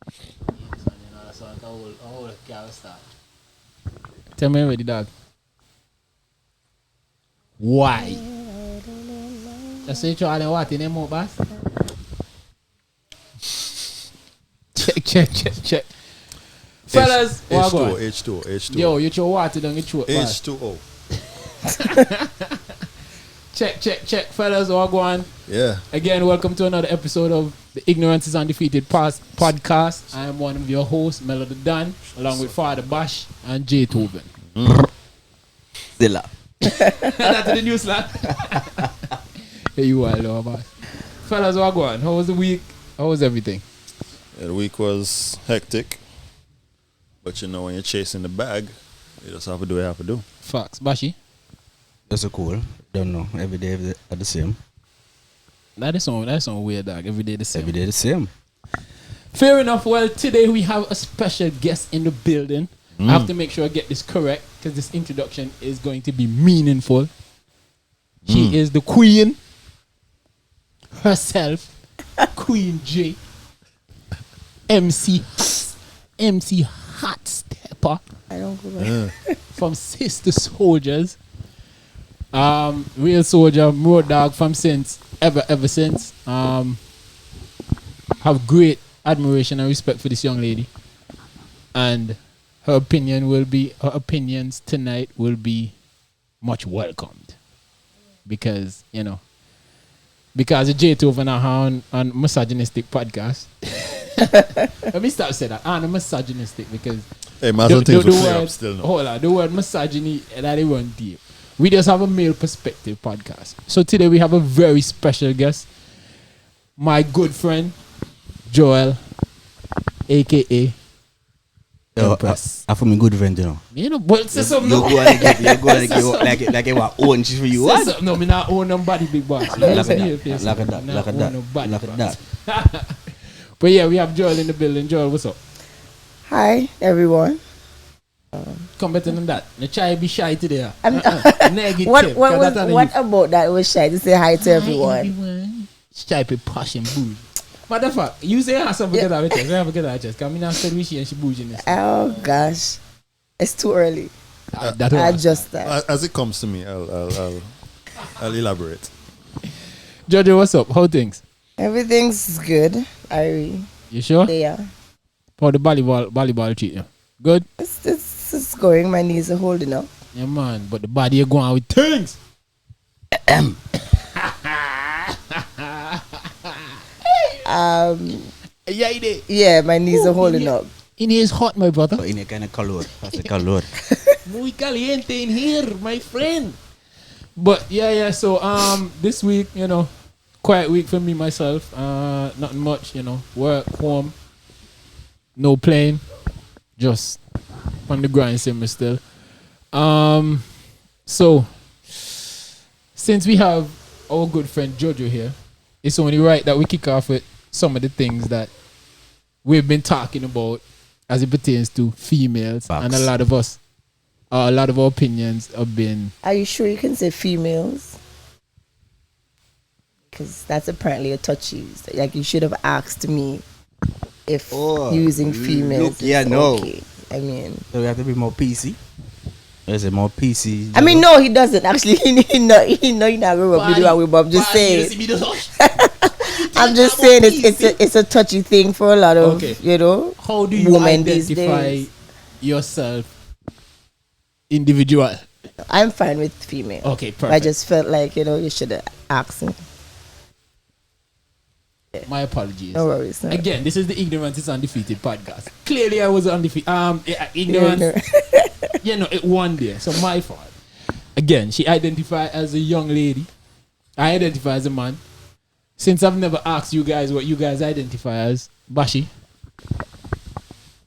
That's like a whole girl start. Tell me already, dog. Why? Just say you are what in them out, boss? Check. Fellas, what go on? H2O. Yo, you throw water down your throat, boss. H2O. Check. Fellas, what go on? Yeah. Again, welcome to another episode of the Ignorance is Undefeated podcast. I am one of your hosts, Melo the Dan, along with Father Bash and Jay Tobin. Zilla. That's the new slang. Here you are, Lord, boss. Fellas, what go on? How was the week? How was everything? Yeah, the week was hectic. But you know, when you're chasing the bag, you just have to do what you have to do. Facts. Bashi? That's so cool. Don't know. Every day are the same. That is some weird, dog. Every day the same. Every day the same. Fair enough. Well, today we have a special guest in the building. I have to make sure I get this correct because this introduction is going to be meaningful. She is the queen herself, Queen J, MC Hot Stepper. I don't go back. From Sister Soldiers. Real soldier, road dog from since ever since. Have great admiration and respect for this young lady. And her opinions tonight will be much welcomed. Because of J2 over now on misogynistic podcast. Let me stop saying that. I'm misogynistic because Hey, man, some things will clear up still now. hold on, the word misogyny that they run deep. We just have a male perspective podcast. So today we have a very special guest, my good friend Joel, aka Empress. I for me good friend, But say something. You go and give like it was own shit for you. Say What? something. No, me not own nobody, big boss. Like that. But yeah, we have Joel in the building. Joel, what's up? Hi, everyone. Come better than that. The try be shy today. Negative. What about that was shy to say hi to everyone? Shy be posh and bougie. What the fuck? You say I have forget our chest. I have forget our chest. Come in and said we she and she bougie in this. Oh gosh, it's too early. I just that. As it comes to me, I'll elaborate. Jojo, what's up? How things? Everything's good. You sure? Yeah. How the volleyball treat you? Good? It's going. My knees are holding up. Yeah, man. But the body are going out with things. Yeah, it is. Yeah, my knees are holding up. In here is hot, my brother. In a kind of color. That's a color. Muy caliente in here, my friend. But yeah. So this week, quiet week for me myself. Nothing much, work, home, no playing, just on the grind same still. So since we have our good friend Jojo here, it's only right that we kick off with some of the things that we've been talking about as it pertains to females. Facts. And a lot of our opinions have been. Are you sure you can say females? Because that's apparently a touchy. Like you should have asked me if using females. Is okay. I mean, So we have to be more PC. Is it more PC? I mean, no, he doesn't actually. He know you're not gonna rub the with, but I'm just saying. I'm just saying it's a touchy thing for a lot of How do you women these identify days. yourself individual? I'm fine with female. Okay, perfect. I just felt like you should have asked me. My apologies. No worries. No. Again, this is the Ignorance is Undefeated podcast. Clearly, I was undefeated. Ignorance. It one day. So my fault. Again, she identified as a young lady. I identify as a man. Since I've never asked you guys what you guys identify as, Bashi.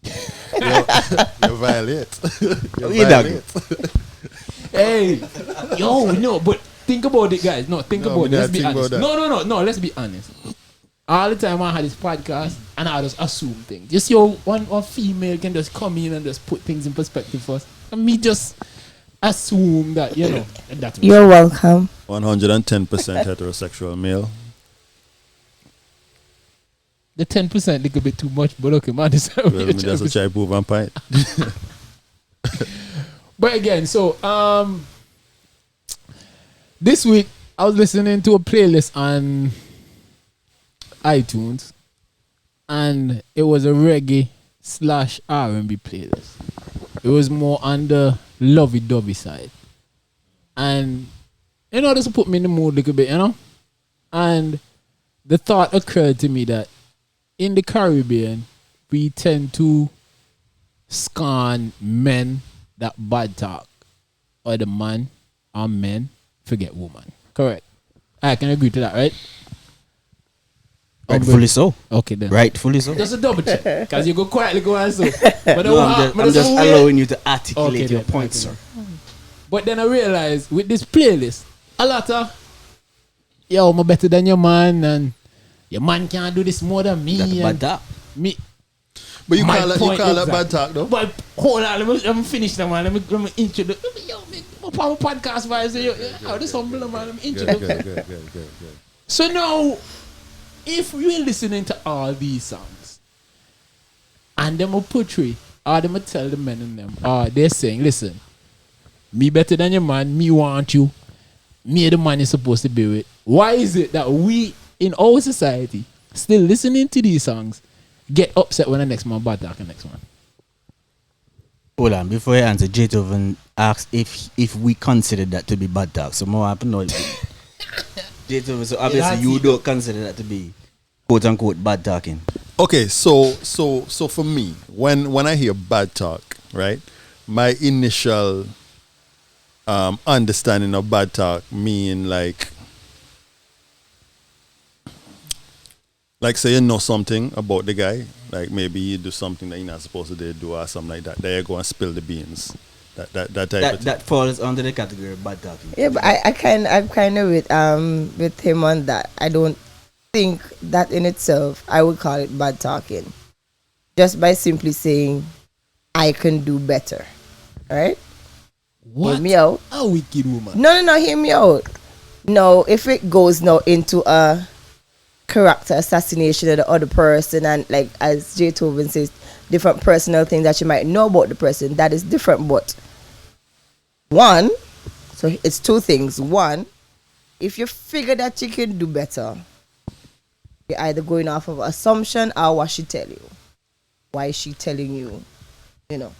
You violate. You violate. Hey, no, but think about it, guys. No, think about it. Let's be honest. No, let's be honest. All the time I had this podcast and I just assume things. Just one female can just come in and just put things in perspective for us. And me just assume that, that's You're welcome. 110% heterosexual male. the 10% little bit too much, but okay, man, this Well, me just a try prove and pint. But again, so this week I was listening to a playlist on iTunes, and it was a reggae / R&B playlist. It was more on the lovey-dovey side, and this will put me in the mood a little bit, And the thought occurred to me that in the Caribbean, we tend to scorn men that bad talk, or the man or men forget woman. Correct. I can agree to that, right? Rightfully so. Okay then. Rightfully so. Just a double check, because you go quietly go and so. But No, I'm just allowing you to articulate Okay, your then, points, okay. sir. But then I realized with this playlist, a lot of I'm better than your man, and your man can't do this more than me. That's and bad talk. me. But you My call point that exactly. bad talk though. But hold on, let me finish that, man. Let me introduce. Me my podcast vibes. This humble man. Let me introduce. Good. So now, if we're listening to all these songs, and them will portray, or them will tell the men in them, they're saying, listen, me better than your man, me want you, me the man you're supposed to be with. Why is it that we, in our society, still listening to these songs, get upset when the next man bad talk the next one? Hold on, before you answer, Jaytoven asked if we consider that to be bad talk. So more happen now. Jaytoven, so obviously you don't consider that to be quote unquote bad talking. Okay, so for me, when I hear bad talk, right, my initial understanding of bad talk mean like say you know something about the guy, like maybe you do something that you're not supposed to do or something like that. There you go and spill the beans. That type of thing. That falls under the category of bad talking. Yeah, but I'm kind of with him on that. I don't think that in itself I would call it bad talking. Just by simply saying I can do better. Right? What? Hear me out. A wicked woman. No, hear me out. No, if it goes now into a character assassination of the other person, and like as Jay Tobin says, different personal things that you might know about the person, that is different. But one, so it's two things. One, if you figure that you can do better, you're either going off of assumption or what she tell you. Why is she telling you,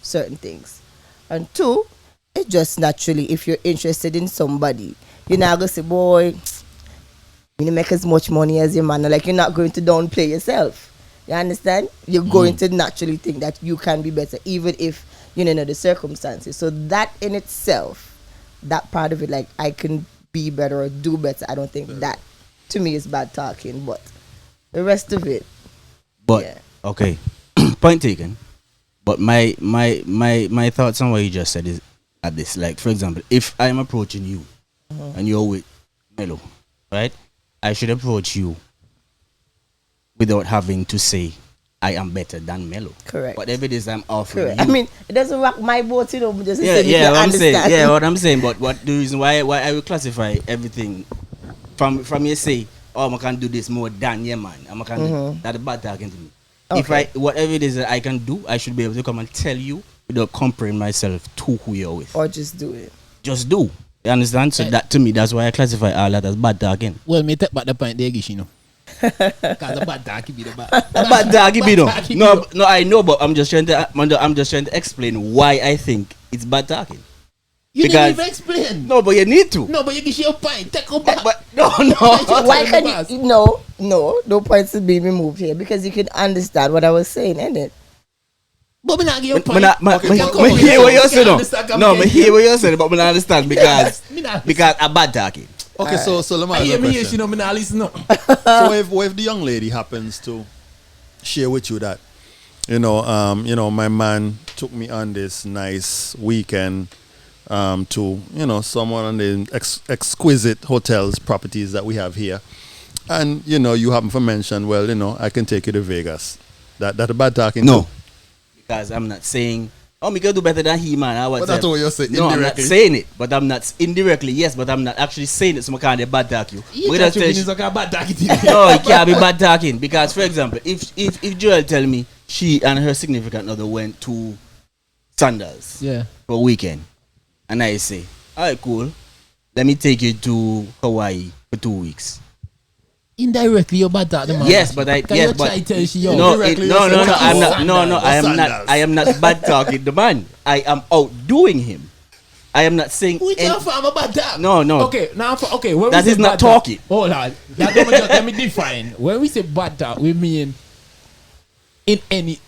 certain things? And two, it's just naturally, if you're interested in somebody, you're not gonna say, boy, you make as much money as your man. Like, you're not going to downplay yourself. You understand? You're going to naturally think that you can be better, even if you know the circumstances. So that in itself, that part of it, like I can be better or do better, I don't think that to me is bad talking. But the rest of it, But yeah. okay, point taken. But my thoughts on what you just said is at this. Like, for example, if I'm approaching you and you're with Melo, right? I should approach you without having to say I am better than Melo. Correct. Whatever it is I'm offering Correct. you. I mean, it doesn't rock my boat, but just yeah, saying, yeah, you what I'm saying. understand. Yeah, what I'm saying. But what the reason why I will classify everything from you say, I can do this more than your man. That's bad talking to me. Okay. If whatever it is that I can do, I should be able to come and tell you without comparing myself to who you're with. Or just do it. Just do. You understand? So that to me, that's why I classify all that as bad talking. Well, me take back the point there, Gish, Because the bad talking be the bad. Bad talking be no, I know, but I'm just trying to explain why I think it's bad talking. You Because- didn't even explain. No, but you need to. No, but you give your point. Take her back. But no. Why can you? No points to be removed here because you can understand what I was saying, isn't it? But me not give your point. Me hear what you're saying. No, me hear what you're saying, but me not understand because I'm bad talking. Okay, so let me I ask you hear a me, question. me not listen. No. So if the young lady happens to share with you that, my man took me on this nice weekend to, some of the exquisite hotels, properties that we have here. And, you happen to mention, well, I can take you to Vegas. That a bad talking No. too? Because I'm not saying Oh, me can do better than he, man. I was But that's what you're saying, No, I'm not indirectly. saying it, but I'm not indirectly, yes, but I'm not actually saying it, so I can't bad talk you. You But can't that's finish like a bad talking to you. no, it can't be bad talking because, for example, if Joel tell me she and her significant other went to Sandals Yeah. for a weekend, and I say, all right, cool, let me take you to Hawaii for 2 weeks. Indirectly, you're bad talking, man. Yes, but I Can yes, you but try tell she yo? no, Indirectly, no, you're no, no, saying I'm what? not. No, no, I am not. Sandals. I am not bad talking the man. I am outdoing him. I am not saying. We any- can't farm a bad talk. No, no. Okay, now okay. When That we say is not bad talk- talking. Hold on. Let me define. When we say bad talk, we mean in any.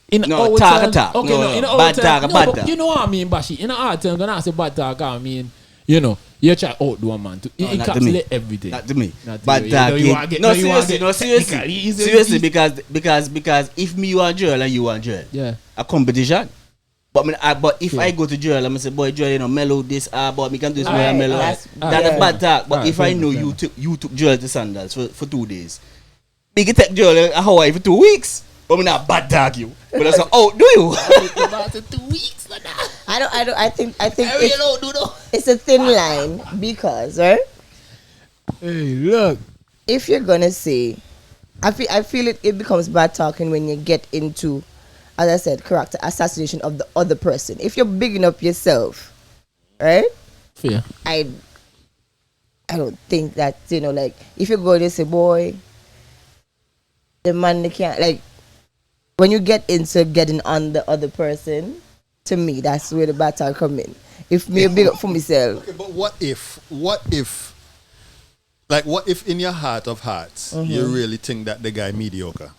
In No, our talk, terms- talk. Okay, No, no, in no. our Bad terms- talk, no, bad but talk. you know what I mean, Bashi. In our terms, when I say bad talk, I mean, you know, you try outdo a man to No, not to me. encapsulate everything. Not to me. Not to But you. You know, you wanna get- no, you wanna seriously, get no, seriously, technical. Easy, seriously, easy. because if me you are Joel and you are Joel, Yeah. a competition. But if I go to Joel, I'm gonna say, boy, Joel, you know, mellow this, but me can do this more Alright, mellow. that's- That's yeah. a bad talk. But Alright, if I fair know enough, you took Joel to Sandals for 2 days, me can take Joel to Hawaii for 2 weeks. But me not bad talk you. But I say, oh, do you? About 2 weeks, like that. I think Hey, you know, do no. it's a thin line because, right? Hey, look. If you're gonna say, I feel it becomes bad talking when you get into, as I said, character assassination of the other person. If you're bigging up yourself, right? Fair. I don't think that, you know, like if you're going to say, boy, the man they can't, like when you get into getting on the other person, to me that's where the battle come in. If me big up for myself, Okay, but what if, like, what if in your heart of hearts, you really think that the guy mediocre?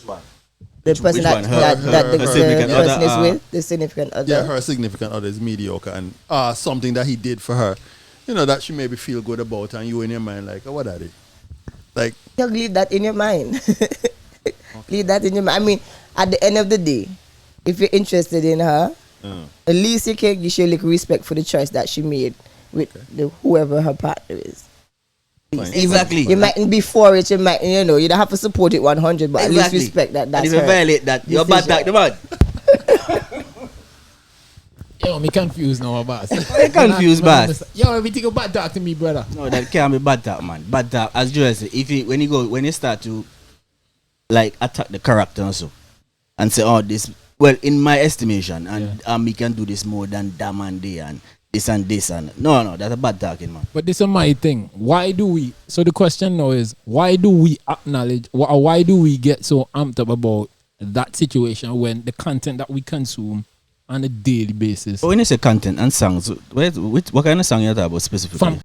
the person which that, one? that, Her- that the, her the significant person other, is with, the significant other. Yeah, her significant other is mediocre, and something that he did for her, you know, that she maybe feel good about, and you in your mind like, oh, what are they? Like, You leave that in your mind. Leave that in your mind. I mean, at the end of the day, if you're interested in her, at least you can show like respect for the choice that she made with whoever her partner is. fine. Exactly. You mightn't be for it, you might, you know, you don't have to support it 100, but at least respect that. And That's if you her violate that, you're bad talk the man. Yo, me confused now, boss. Why you confused, boss? Yo, everything about bad talk to me, brother. No, that can't be bad talk, man. Bad talk, as Joel said, when you start to like attack the character also and say, oh, this, well, in my estimation, and we can do this more than damn and day and this and no, that's a bad talking, man. But this is my thing. Why do we? So the question now is, why do we acknowledge? Why do we get so amped up about that situation when the content that we consume on a daily basis? But when you say content and songs, what kind of song you talk about specifically? From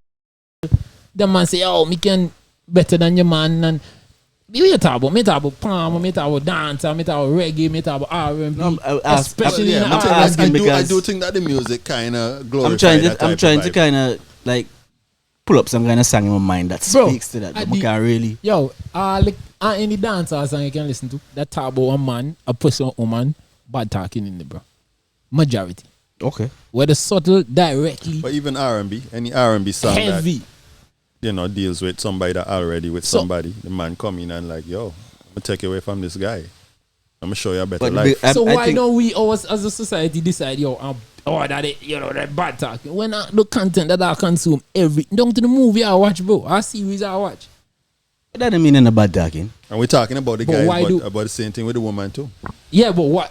the man say, oh, me can better than your man, and me talk about palm, me talk about dancer, me talk about reggae, me talk about R&B, No, especially in yeah, the I'm R&B. asking I because- do think that the music kind of glorifies I'm trying to kind of like pull up some kind of song in my mind that Bro, speaks to that. I But we can't really. Yo, like any dancer song you can listen to that talk about a man, a person, a woman, bad talking in it, bro. Majority. Okay. Whether subtle, directly, But even R&B, any R&B song heavy. that, you know, deals with somebody that already with So- somebody, the man come in and like, yo, I'm going to take you away from this guy. I'm going to show you a better But life. I So why think- don't we always, as a society, decide, that it, that bad talking? When the content that I consume down to the movie I watch, bro, our series I watch. That doesn't mean any bad talking. And we're talking about the But guys, why but do- about the same thing with the woman too. Yeah, but why?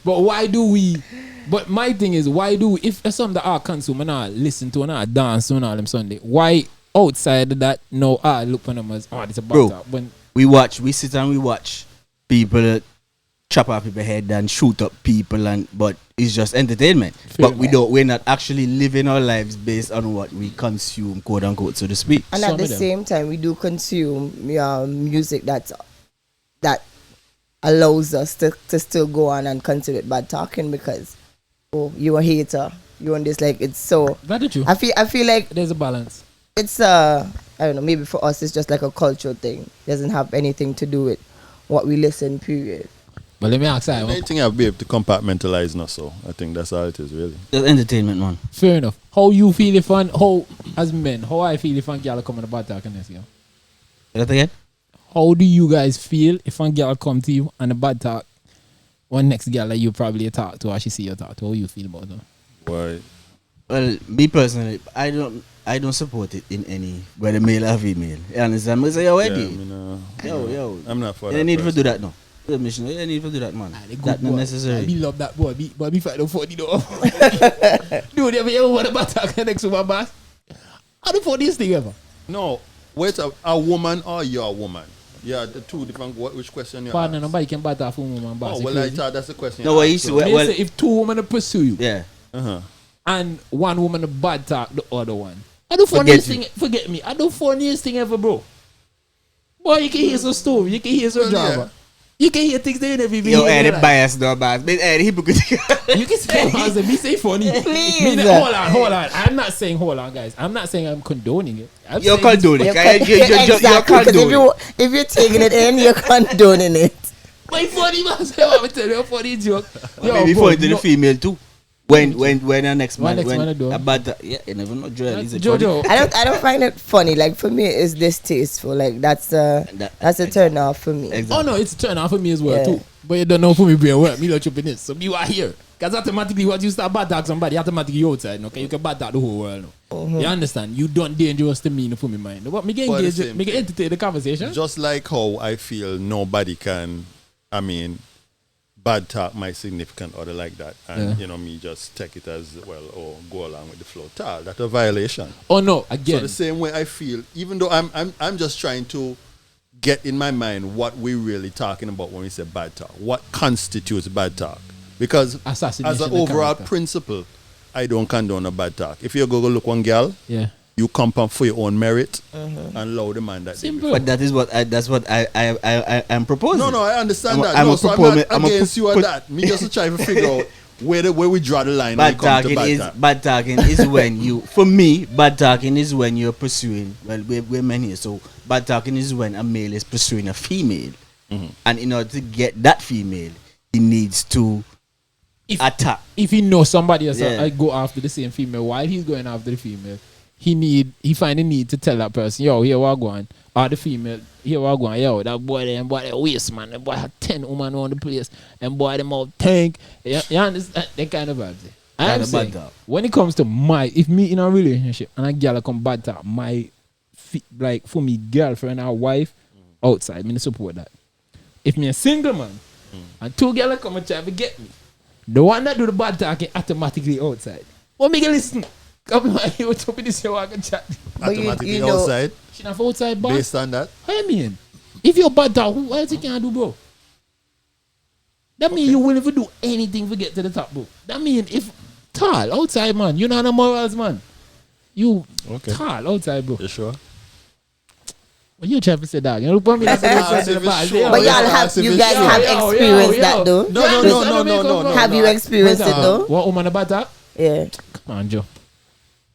But why do we? But my thing is, why do we, if it's something that I consume and I listen to and I dance to and all them Sunday, why outside of that, no, I look for them as, it's a bad Bro. talk. When We sit and we watch people chop off people's head and shoot up people, but it's just entertainment. Fair But we're not actually living our lives based on what we consume, quote unquote, so to speak. And Some at the of them. same time, we do consume music that allows us to still go on and consider it bad talking because you're a hater, you're on this, like, it's so. that is true. I feel like There's a balance. it's I don't know, maybe for us it's just like a cultural thing. It doesn't have anything to do with what we listen, period. But let me ask I you, think I'll be able to compartmentalize now, so I think that's all it is really. Just entertainment, man. fair enough. How you feel if as men, how I feel if a girl come on a bad talking this year? Say that again? How do you guys feel if a girl come to you and a bad talk one next girl that you probably talk to or she see you talk to, how you feel about her? Why? Well, me personally, I don't support it in any, whether male or female. You understand? I say, yo, Yeah, Eddie. yo. I'm not for that. You need to person. do that now. You need to do that, man. That's not I necessary. love that boy. But me fight the 40 though. Dude, have you ever want to attack the next woman, boss? How the funniest thing ever? No, wait, a woman or your woman? Yeah, the two different. Which question you Partner, ask? nobody can battle for woman, boss. Oh, well, I thought that's the question. No, you what asked, you so- see, well, Say if two women pursue you yeah. Uh-huh. and one woman bad talk the other one, I do funniest Forget thing. Forget me. I do funniest thing ever, bro. Boy, you can hear some story. You can hear some Well, drama. yeah. You can hear things they never even Yo, hear in Eddie their life. bias, no bias. But Eddie hypocrite. You can say me say funny. Please. Me, hold on. I'm not saying hold on, guys. I'm not saying I'm condoning it. I'm You're saying condoning You're it. You're exactly, 'cause condoning. if you're taking it in, you're condoning it. my funny man. Say what me tell you, a funny joke. Maybe bro, for the female too. When the next When man next man do. about that, yeah, you never know. Joel is a Jojo. I don't find it funny. Like for me, it's distasteful. Like that's a turn off for me. Exactly. Oh no, it's a turn off for me as well Yeah. too. But you don't know for me brain work. Me not tripping this. So you are here. Because automatically once you start bad talk somebody, automatically you outside. Okay, you can bad talk the whole world. No? You understand? You don't dangerous to me no, for me mind. But me get But the engage, same me get thing. entertain the conversation. Just like how I feel nobody can, bad talk my significant other like that. And, me just take it as, well, or go along with the flow. That's a violation. Oh no, So again. the same way I feel, even though I'm just trying to get in my mind what we're really talking about when we say bad talk. What constitutes bad talk? Because Assassination as an of overall character. principle, I don't condone a bad talk. If you go look one girl, Yeah. you compound for your own merit and allow the man that they Simple. But that is what I'm proposing. No, I understand that. I'm No, a so I'm proponent- not I'm a against you at pro- that. Me just trying to figure out where we draw the line when Bad it comes to talking bad is talk. bad talking is when you, for me, bad talking is when you're pursuing. Well, we're men here, so bad talking is when a male is pursuing a female, and in order to get that female, he needs to attack. If he knows somebody else, Yeah. I go after the same female. While he's going after the female, he find a need to tell that person, yo, here what going, or the female, here what going, yo, that boy they waste man, that boy had 10 women on the place, and boy them all tank. You understand that kind of bad thing. I'm Kinda saying, bad talk. when it comes to if me in a relationship and a girl come bad talk, like for me girlfriend or wife outside, me support that. If me a single man and two girls come and try to get me, the one that do the bad talking automatically outside. What make you listen? Come on, you to be this I can chat. But Automatically you know- outside, She not outside boss. based on that. How you mean? If you're bad talk, what else you can do, bro? That mean you willing to do anything to get to the top, bro. That mean if tall outside, man, you not a morals, man. You tall outside, bro. You sure? What you trying to say, dog? You look at me like Ah, say if it's true. But Well, y'all yeah, you it's guys true. have Yo, experienced yo, that yo. though. No. Have you experienced it though? What woman about that? Yeah. Come on, Joe.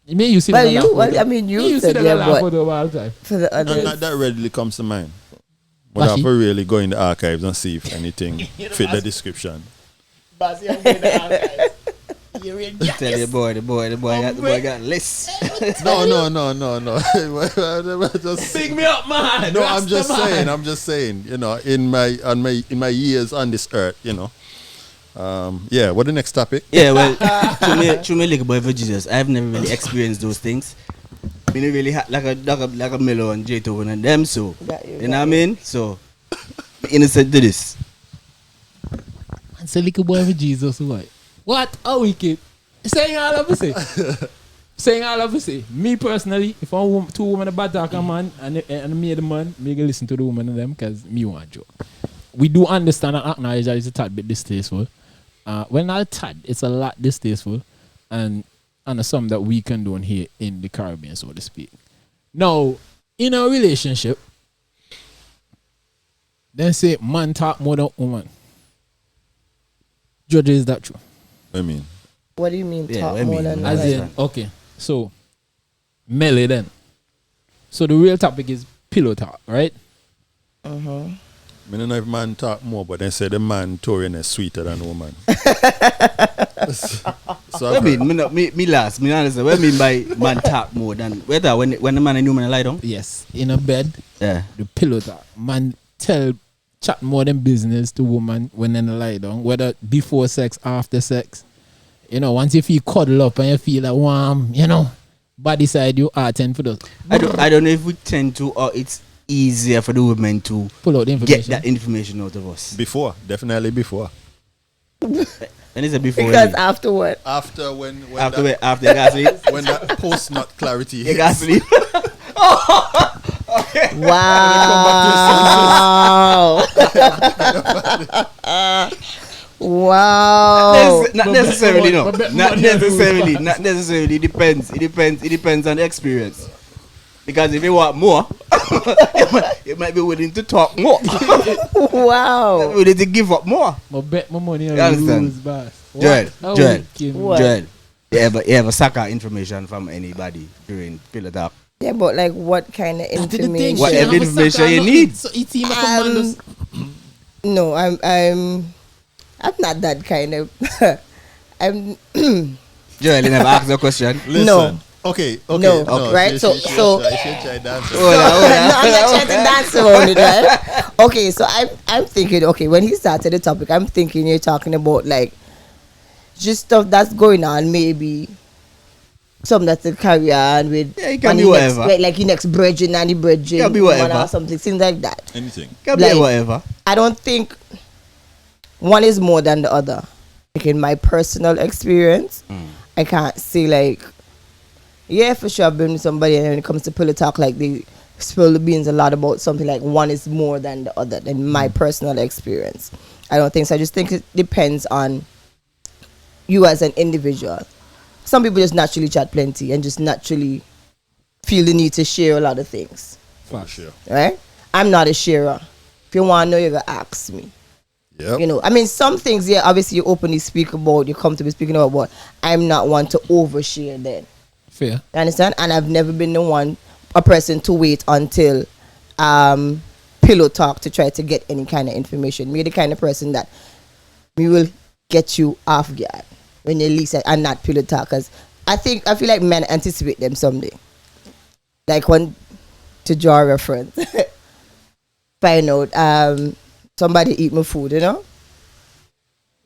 Me, you see Well, that you. laugh Well, photo. I mean, Me, you see said that yeah, laugh but photo all the time. for the others. That readily comes to mind. We'll Bashi? have to really go in the archives and see if anything fit the description. Tell the boy got list. No. Just, Big me up, man. no, I'm just saying, in my years on this earth, yeah, what the next topic? Yeah, well, to me, like a boy for Jesus, I've never really experienced those things. I mean, really like a Melo and J2 and them, so Got you, you know what I mean. So innocent to this. And say, little boy for Jesus, what? A wicked. Saying all of us say. Me personally, if I two women a bad talk a man and me the man, me go listen to the woman and them because me want joke. We do understand and acknowledge that it's a tad bit distasteful. When not a tad, it's a lot distasteful and something that we condone here in the Caribbean, so to speak. Now, in a relationship, then say man talk more than woman. Judge, is that true? I mean, What do you mean Yeah, talk what I more mean, than As like? in, okay, so melee then. So the real topic is pillow talk, right? I don't know if man talk more, but they say the man Torian is sweeter than woman. So What I mean, me last, me understand. What I mean by man talk more than whether when the man and woman lie down. Yes, in a bed, Yeah. the pillow talk. Man tell chat more than business to woman when they lie down, whether before sex, after sex. You know, once you feel cuddle up and you feel like warm, you know, body side you are tend for those. I don't know if we tend to, or it's easier for the women to Pull out the get information. that information out of us. Before, definitely before. And it's a before. Because after what? After when after that, after you guys sleep, when that post nut clarity you hits. guys sleep. Wow. Wow. Not necessarily, no. but Not necessarily. Not necessarily. It depends. It depends on the experience. Because if you want more, you might be willing to talk more. Wow. Willing to give up more. I bet my money on You understand? lose, boss. Joel, What? Joel, What? Joel, you ever suck out information from anybody during pillow talk? Yeah, but like what kind of That is the thing. information? Whatever She have a information sucker you and need. nothing. So it's even commandos. No, I'm not that kind of I'm Joel, you never asked the question. Listen. No. Okay. No, right? She So- try dancing. no, I'm not trying to dance around it, right? Okay, so I'm thinking, okay, when he started the topic, I'm thinking you're talking about like just stuff that's going on, maybe something that's a carry on with Yeah, it can and be the next- whatever. like your next bridging and the bridging Can be woman whatever. or something, things like that. Anything. Can be Like- whatever. I don't think one is more than the other. Like in my personal experience, I can't say like, yeah, for sure I've been with somebody and when it comes to pillow talk, like they spill the beans a lot about something like one is more than the other in my personal experience. I don't think so. I just think it depends on you as an individual. Some people just naturally chat plenty and just naturally feel the need to share a lot of things. For sure. Right? I'm not a sharer. If you want to know, you're going to ask me. Yep. You know, I mean, some things, yeah, obviously you openly speak about, you come to be speaking about, but I'm not one to overshare then. Fair. You understand? And I've never been a person to wait until pillow talk to try to get any kind of information. Me the kind of person that we will get you off guard when you least and not pillow talk. Cause I feel like men anticipate them someday. Like when, to draw a reference, find out somebody eat my food, you know?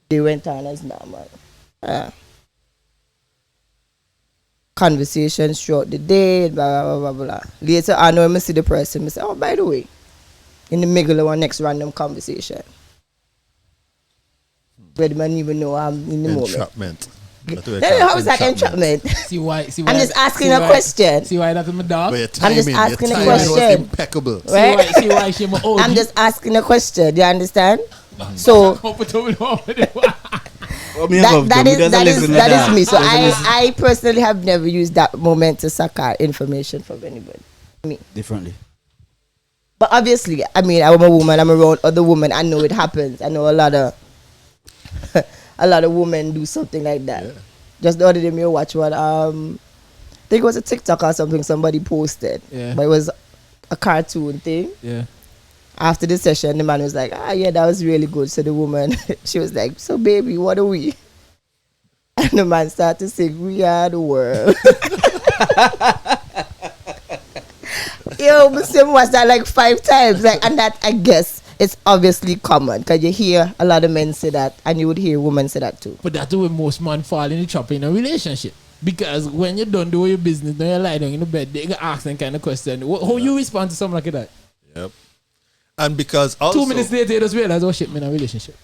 They went on as normal. Conversations throughout the day, blah, blah, blah, blah, blah. Later on, when I see the person, I say, oh, by the way, in the middle of our next random conversation. Where the man even know I'm in the moment. Entrapment. How is that entrapment? See why? I'm just asking a question. See why that's my dog? But your I'm just timing, asking a your timing was question. impeccable. Right? See why she my OG? I'm just asking a question. Do you understand? So that is me. So I personally have never used that moment to suck out information from anybody. Me. Differently. But obviously, I mean, I'm a woman. I'm around other women. I know it happens. I know a lot of women do something like that. Yeah. Just the other day, me watch what I think it was a TikTok or something somebody posted. Yeah. But it was a cartoon thing. Yeah. After the session, the man was like, yeah, that was really good. So the woman, she was like, so baby, what are we? And the man started to sing, we are the world. Yo, Muslim was that like 5 times. Like, and that, I guess, it's obviously common. Because you hear a lot of men say that, and you would hear women say that too. But that's the way most men fall in the trap in a relationship. Because when you don't do your business, then you lie down in the bed, they can ask them kind of question. How you respond to something like that? Yep. And because also 2 minutes later, you just realize, oh shit, I'm in a relationship.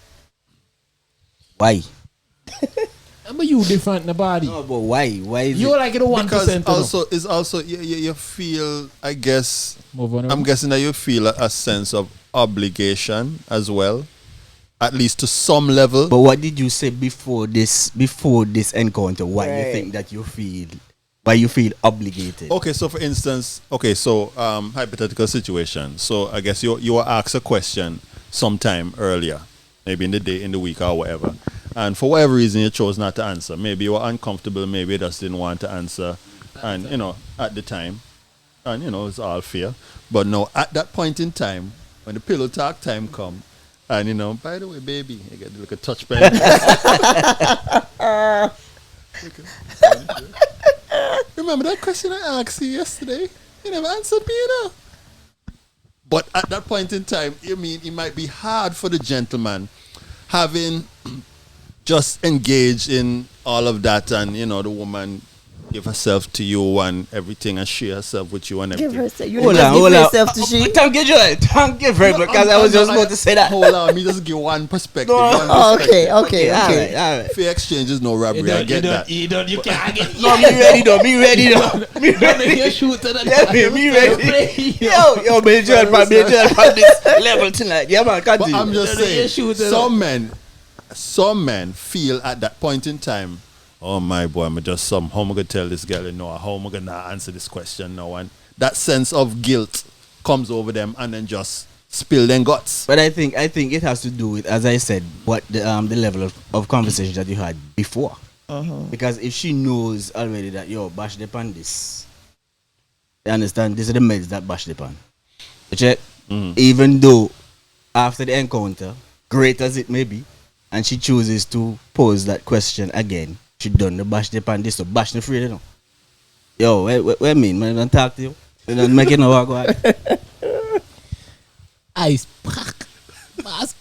Why? But you different in the body. No, but why? Why is You're it? like the 1%. because also you feel, I guess, Move on. I'm guessing that you feel a sense of obligation as well, at least to some level. But what did you say before this encounter? Why you Right. think that you feel? Why you feel obligated? Okay, so for instance, hypothetical situation. So I guess you were asked a question sometime earlier, maybe in the day, in the week, or whatever, and for whatever reason you chose not to answer. Maybe you were uncomfortable. Maybe you just didn't want to answer, and at the time, and it's all fair. But no, at that point in time, when the pillow talk time come, and by the way, baby, you get to look at touch pen. Remember that question I asked you yesterday? You never answered me, But at that point in time, I mean, it might be hard for the gentleman having just engaged in all of that, and you know, the woman give herself to you and everything, and share herself with you and Give everything. herself. You Hold just on, give hold on. yourself to she. Thank you, Joel. Thank you very much, because I was just about to say that. Hold on, me just give one perspective. No. One Oh, perspective. okay. All right. Fair exchange is no robbery. I get that. You can't get No, me ready though. Me ready. you shoot to the Yeah, me ready. Yo, me Joel from this level tonight. Yeah, man, But continue. I'm just saying, shoot it some men feel at that point in time, oh my boy, I'm just how am I gonna tell this girl, you know, how am I gonna answer this question now? And that sense of guilt comes over them, and then just spill their guts. But I think it has to do with, as I said, what the level of conversation that you had before. Because if she knows already that yo bash the pan this, you understand, these are the meds that bash the pan. You check? Even though after the encounter, great as it may be, and she chooses to pose that question again, she done the bash the pan this, so bash the free, you know. Yo, what I mean? Man, don't talk to you. You don't make it no walk on. Ice pack. Mask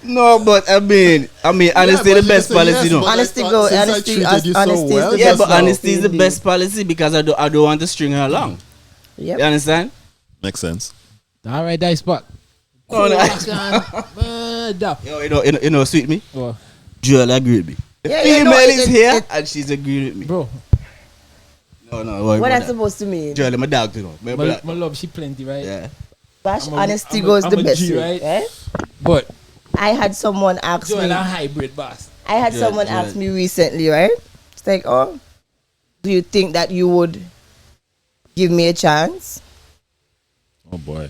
No, but I mean, honesty is the best policy, no. Honesty go, honesty, honesty is the Yeah, best but honesty is the indeed. best policy, because I don't want to string her along. Yep. You understand? Makes sense. All right, Ice pack. No, no. Yo, you know, sweet me. Oh, Joel agreed with me. The Yeah, female no, is here and she's agreed with me. bro, No, What that's supposed to mean? Joel, I'm a dog to know. my love, she plenty, right? Yeah. Bash I'm a- honesty I'm a- goes I'm the a best G, way, right? eh? But I had someone ask Joel me. a hybrid boss. I had Yeah, someone yeah. ask me recently, right? It's like, oh, do you think that you would give me a chance? Oh boy.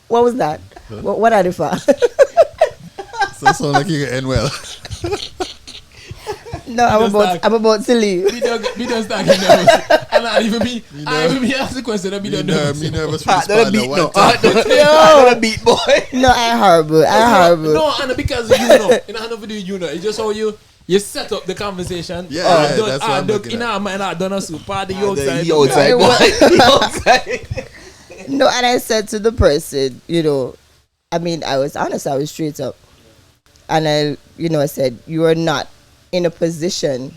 What was that? What are they for? So it sounds like you can end well. No, I'm about to leave. Me don't start getting nervous. And I even be ask the question. I be Me nervous. nervous for Ah, this don't partner beat one no. time. Don't beat boy. No, I horrible. No, and because you know, you know, how to do you know. It's just how you set up the conversation. Yeah, that's what I'm looking in at. our mind, I done a soup party outside. The outside boy. The outside. No, and I said to the person, you know, I mean, I was honest, I was straight up. And I said, you are not in a position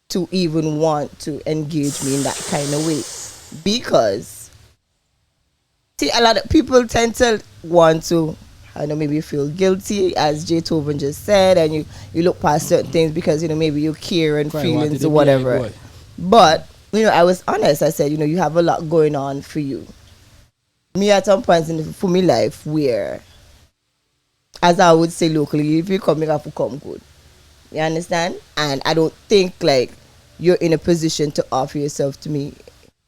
to even want to engage me in that kind of way. Because, see, a lot of people tend to want to, I don't know, maybe you feel guilty, as Jay Toven just said, and you look past certain things because, you know, maybe you care and Cry, what feelings did or it be whatever. like, boy? But, you know, I was honest. I said, you know, you have a lot going on for you. Me at some points for my life where, as I would say locally, if you come, you have to come good. You understand? And I don't think, like, you're in a position to offer yourself to me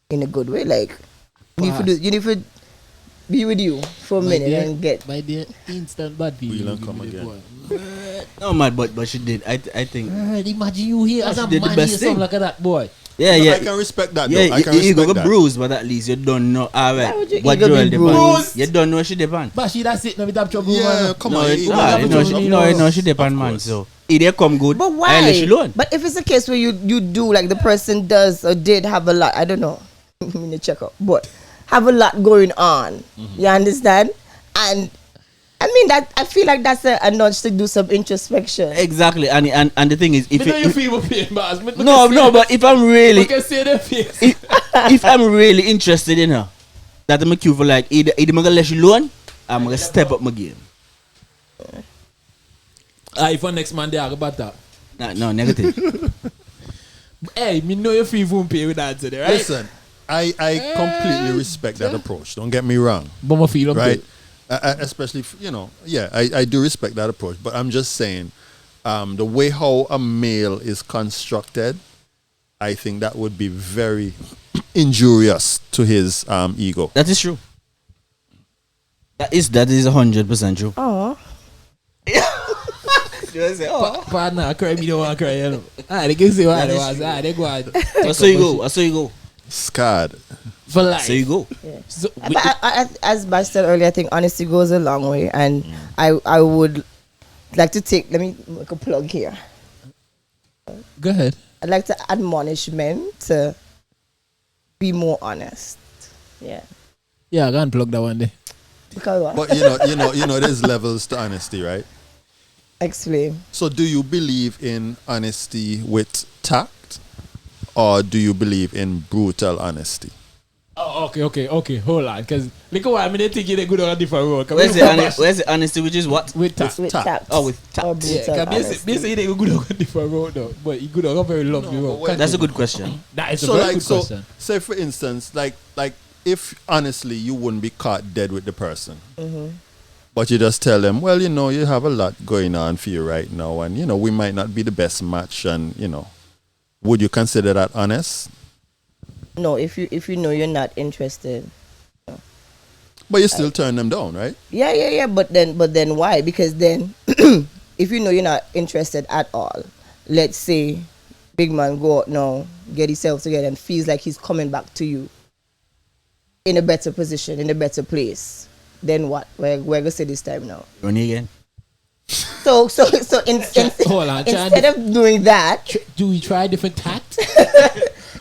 in a good way. Like, you need to be with you for a minute and get... By the instant bad feeling. We'll come again. No, man, but she did. I think. Imagine you here as She a did the man best here, something thing. like that, boy. Yeah, No, yeah. I can respect that Yeah, though. I can you go respect that. bruise, but at least you don't know. All Why would you right, what ego Joel be depend. bruised? You don't know she depend. But she that's it, no, with that trouble, Yeah, man. come No, on. it, you nah, have you to know, know. she depend, man. course. So either come good, But I why? let you alone. But if it's a case where you do, like the person does or did have a lot, I don't know, I'm going to check up, but have a lot going on. You understand? And I mean, that I feel like that's a nudge to do some introspection. Exactly, and the thing is, Me know you feel my pain, boss. no, but if I'm really, You can see their face. if I'm really interested in her, that I'm a cue for like either I'm gonna let you alone, I'm gonna step up my game. If for next Monday I go back up. No, negative. Hey, me know you feel for pay with that today, right? Listen, I completely respect that approach. Don't get me wrong. But my feel Right? Especially, I do respect that approach. But I'm just saying, the way how a male is constructed, I think that would be very injurious to his ego. That is true. That is 100% true. Oh, Partner, I cry, me don't want to cry, you know. They can say what they want. They go on. I saw you go. Scarred. For life. So you go. So, but as Bash said earlier, I think honesty goes a long way, and I would like to let me make a plug here. go ahead. I'd like to admonish men to be more honest. Yeah. Yeah, I can plug that one day. Because what? But there's levels to honesty, right? Explain. So do you believe in honesty with tact, or do you believe in brutal honesty? Oh, okay. Hold on, because look at what I mean. They think they go down a different road. Where's the honesty, which is what? With tact. With Tact. tact. Oh, with tact. Or brutal Yeah, honesty. basically they go down a different road though, but you go down a very lovely road. That's a good question. That is a So very like, good question. say for instance, like if honestly you wouldn't be caught dead with the person, but you just tell them, well, you have a lot going on for you right now, and we might not be the best match, and would you consider that honest? No, if you know you're not interested. But you still turn them down, right? Yeah. But then why? Because then, if you know you're not interested at all, let's say, big man go out now, get himself together, and feels like he's coming back to you in a better position, in a better place. Then what? We're gonna say this time now. Ronnie again. So Hold on, instead of doing that, do we try different tact?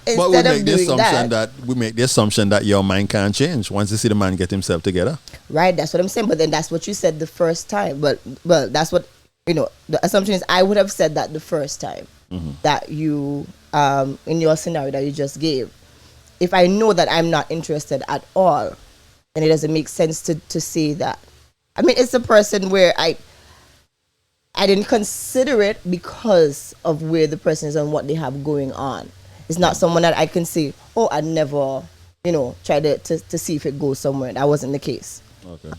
But we instead make of the doing assumption that, that your mind can't change once you see the man get himself together. right? That's what I'm saying. But then that's what you said the first time. But that's what the assumption is. I would have said that the first time that you in your scenario that you just gave. If I know that I'm not interested at all, then it doesn't make sense to say that. I mean, it's a person where I didn't consider it because of where the person is and what they have going on. It's not someone that I can say, oh, I'd never, try to see if it goes somewhere. That wasn't the case. Okay.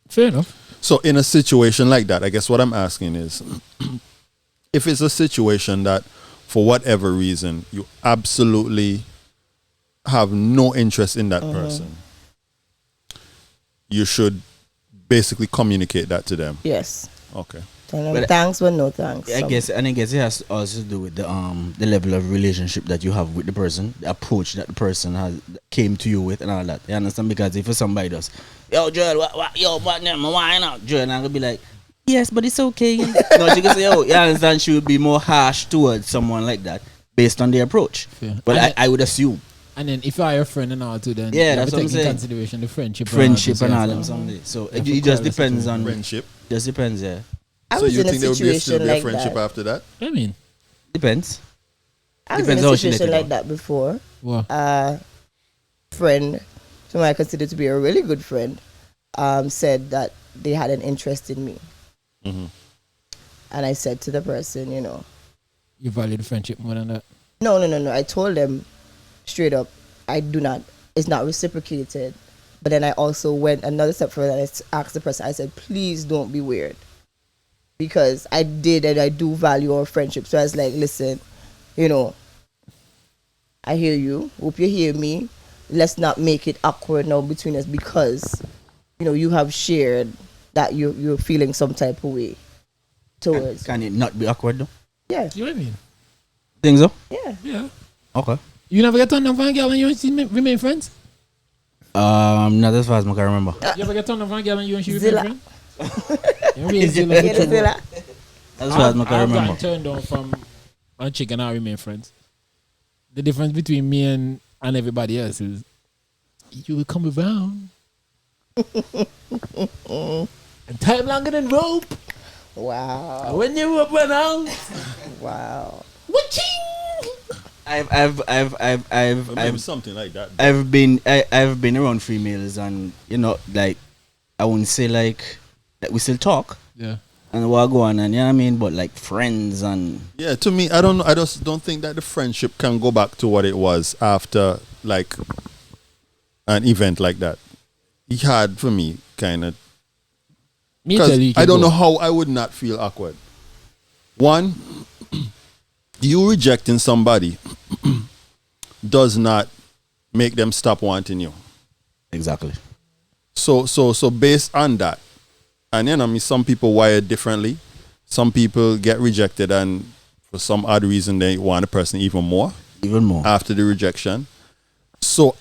Fair enough. So in a situation like that, I guess what I'm asking is, if it's a situation that for whatever reason you absolutely have no interest in that person, you should basically communicate that to them. Yes. Okay. Tell them Well, thanks, but no thanks. I guess it has also to do with the level of relationship that you have with the person, the approach that the person came to you with, and all that. You understand? Because if somebody does, yo Joel, what name? Why not? Joel, and I'm gonna be like, yes, but it's okay. No, she can say, oh, you understand? She would be more harsh towards someone like that based on the approach. Fair. But I would assume And then if you are your friend and all too, then Yeah, you have that's to what I'm take in saying. consideration the friendship friendship and all that. them someday. So Yeah, it for just quality depends on Friendship. Just depends, yeah. I So was you in a think there would be still situation be a like friendship that. after that? I mean, Depends. I was Depends in how a she let situation it like out. that before. well, Friend, someone I consider to be a really good friend, said that they had an interest in me. Mm-hmm. And I said to the person, you value the friendship more than that. no. I told them straight up, it's not reciprocated. But then I also went another step further and I asked the person, I said, please don't be weird. Because I did and I do value our friendship. So I was like, listen, I hear you. Hope you hear me. Let's not make it awkward now between us because, you have shared that you're feeling some type of way towards. Can it not be awkward though? Yeah. You know what I mean? Think so? Yeah. Yeah. Okay. You never get turned down for a girl when you and she remain friends? Not as far as I can remember. You ever get turned down for a girl when you and she Zilla. remain friends? You remain Zilla Yeah, for trouble. Zilla. As far as I I've can remember. gotten turned down from a chick and I remain friends. The difference between me and everybody else is you will come around. And time longer than rope. Wow. When you rope run out, Wow. Maybe something like that. I've been around females and like I wouldn't say like we still talk yeah. and what go on and you know what I mean, but like friends and Yeah, to me, I just don't think that the friendship can go back to what it was after like an event like that. He had for me kind of Me tell you, because I don't know how I would not feel awkward. One, you rejecting somebody does not make them stop wanting you. exactly. So based on that, and some people wired differently. Some people get rejected, and for some odd reason, they want a person even more Even more. after the rejection. So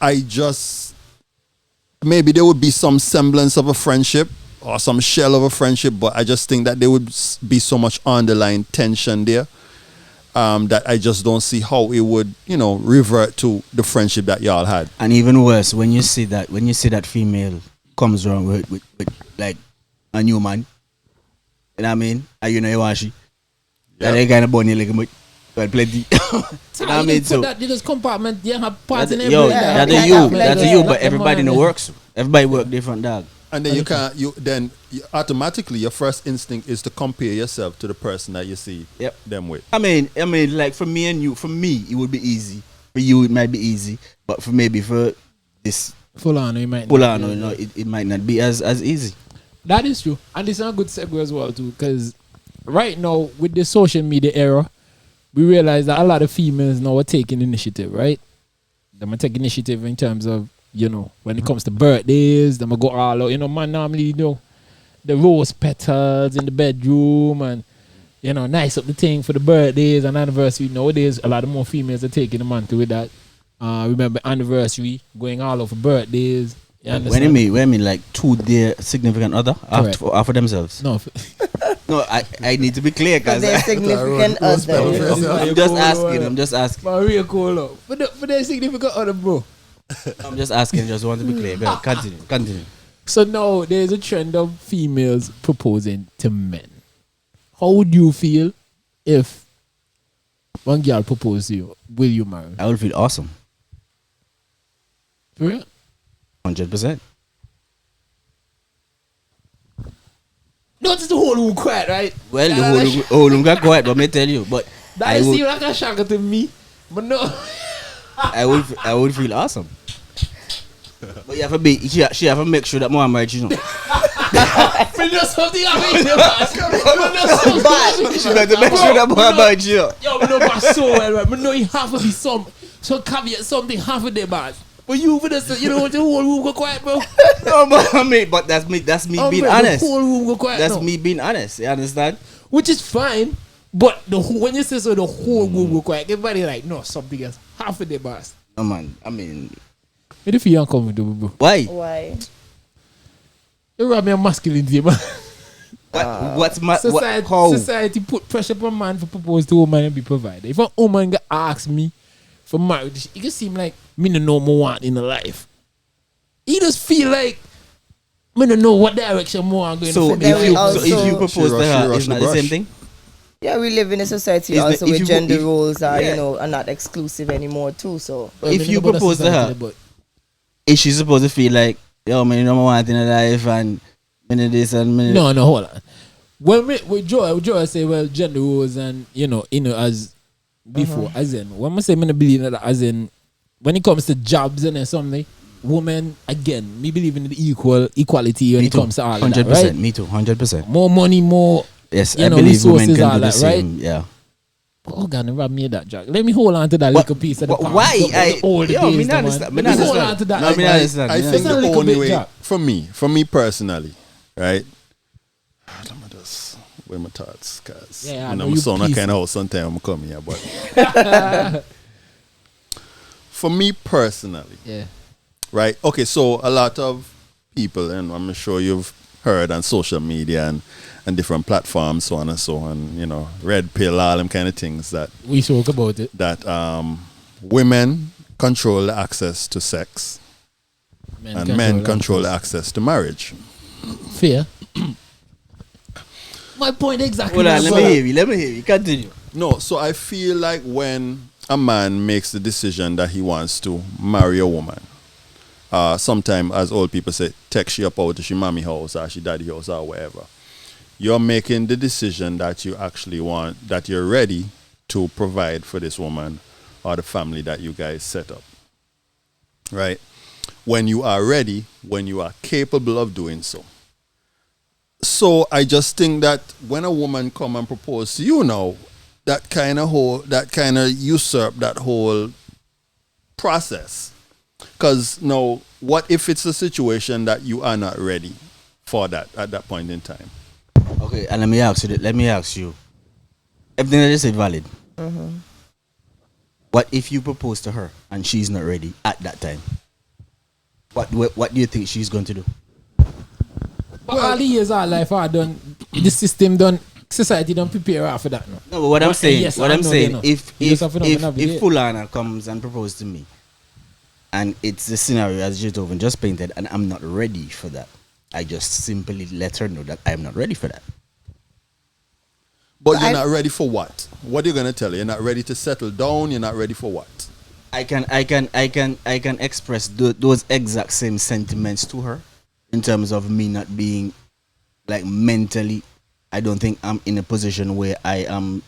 maybe there would be some semblance of a friendship or some shell of a friendship, but I just think that there would be so much underlying tension there. that I just don't see how it would, revert to the friendship that y'all had. And even worse, when you see that female comes around with like a new man, you know what I mean? And you know you want she. That ain't kind of bunny like much. But plenty. You know what I mean? So that this compartment, you have parts in every yo, Yeah. that's you, but everybody no works. Everybody work different, dog. And then you automatically your first instinct is to compare yourself to the person that you see them with. I mean, like for me, it would be easy. For you, it might be easy, but for this full on, it might it might not be as easy. That is true, and this is a good segue as well too, because right now with the social media era, we realize that a lot of females now are taking initiative, right? They might take initiative in terms of, when it comes to birthdays, they might go all out. Man normally, the rose petals in the bedroom and, nice up the thing for the birthdays and anniversary. Nowadays, a lot of more females are taking the man to with that. Remember anniversary, going all out for birthdays. When you mean like to their significant other after themselves? No. No, I need to be clear because their significant other. I'm just asking. But real cool up. For their significant other, bro. I'm just asking, just want to be clear. Go ahead, continue. So now there's a trend of females proposing to men. How would you feel if one girl proposed to you? Will you marry? I would feel awesome. For real? 100%. Notice the whole room quiet, right? Well, the whole room got quiet, but me tell you, but that seems like a shocker to me. But no, I would feel awesome. But you have to be, she have to make sure that more marriage, you know. we know something I mean. She have to make sure that more marriage, you know. Yo, we know about so well, right? We know you have to be some caveat, something half of the bad. But you for this, you don't want the whole room go quiet, bro. No, but that's me being honest. The whole room go quiet. That's me being honest. You understand? Which is fine, but when you say so, the whole room go quiet. Everybody like, no, something else. Half of the bars. No man, I mean, what if you uncomfortable, bro? why? You rob me a masculinity, man. Society put pressure upon man for propose to a woman and be provided. If a woman ask me for marriage, it just seem like me no know more want in the life. He just feel like me no know what direction more I'm going. So if you propose to her, it's not the same thing. Yeah, we live in a society also where gender roles are are not exclusive anymore too. So if you propose to her, is she supposed to feel like, yo, man, you know what I want in her life and this and no, hold on. When with Joy say, well, gender roles and as before, as in when I say me believe in that, as in when it comes to jobs and something, women again, me believe in the equality when it comes to all 100%, that, right? Me too, 100%. More money, more. Yes, I believe women can do the same. Right? Yeah. Oh God, never made that joke. Let me hold on to that little piece of the past. Why? Hold on to that. I think the only way for me personally, right? Let me just weigh my thoughts, cause I'm kind of how sometimes I'm coming here, but for me personally, right? Okay, so a lot of people, and I'm sure you've heard on social media and different platforms, so on and so on, red pill, all them kind of things that we spoke about it. That women control the access to sex, and men control the access to marriage. Fair. My point exactly. Hold on, let me hear you. Continue. No, so I feel like when a man makes the decision that he wants to marry a woman, sometimes, as old people say, take she up out to she mommy house or she daddy house or wherever. You're making the decision that you actually want, that you're ready to provide for this woman or the family that you guys set up. Right? When you are ready, when you are capable of doing so. So I just think that when a woman come and propose to you now, that kind of usurp that whole process. Because now, what if it's a situation that you are not ready for that at that point in time? Okay, and let me ask you. Everything that you said valid. Mm-hmm. What if you propose to her and she's not ready at that time? What do you think she's going to do? But all the years our life are done, the system done society don't prepare her for that. No. No, but what I'm But, saying, yes, what I I'm know saying, they know. if You just have to know if navigate. Fulana comes and proposes to me, and it's the scenario as Jitoven just painted, and I'm not ready for that, I just simply let her know that I'm not ready for that. But you're not ready for what? What are you gonna tell her? You're not ready to settle down. You're not ready for what? I can express those exact same sentiments to her in terms of me not being like mentally. I don't think I'm in a position where I am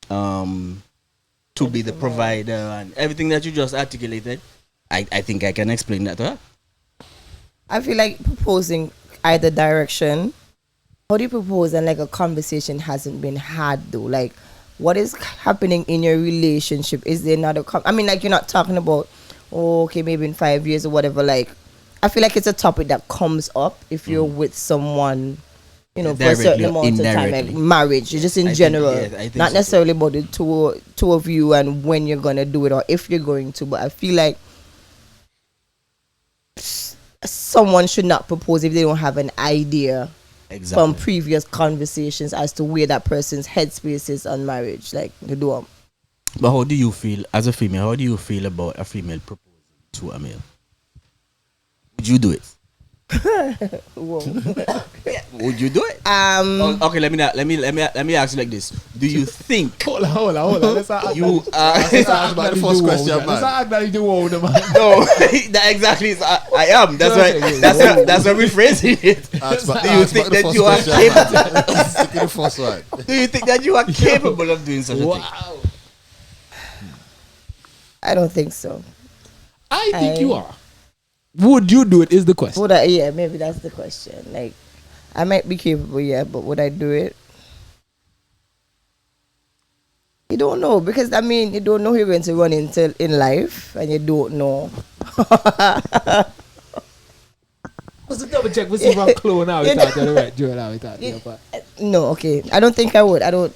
to be the provider and everything that you just articulated. I think I can explain that to her. I feel like proposing either direction. How do you propose and like a conversation hasn't been had though? Like, what is happening in your relationship? Is there not I mean, like, you're not talking about, oh, okay, maybe in 5 years or whatever. Like, I feel like it's a topic that comes up if you're with someone, you know, for a certain amount of time, like marriage, just in general, I think not so necessarily about the two of you and when you're gonna do it or if you're going to. But I feel like someone should not propose if they don't have an idea from previous conversations as to where that person's headspace is on marriage, like the door. But how do you feel as a female? How do you feel about a female proposing to a male? Would you do it? Whoa. Would you do it? Okay, let me ask you like this. Do you think Hold on. Let's not you Let's ask about the first question, Let's man. not acknowledge the world, man. no, that exactly is I am. That's why that's why we're phrasing it. Do you think that you are capable? Stick to the first one. Do you think that you are capable of doing such a thing? Wow. I don't think so. I think you are. Would you do it is the question. Would I? Yeah, maybe that's the question. Like, I might be capable, yeah, but would I do it? You don't know, because I mean, you don't know who you're going to run into in life, and you don't know. Let's double check. We'll see if I'm clone now. We thought the right drill now. We thought. No, okay. I don't think I would. I don't.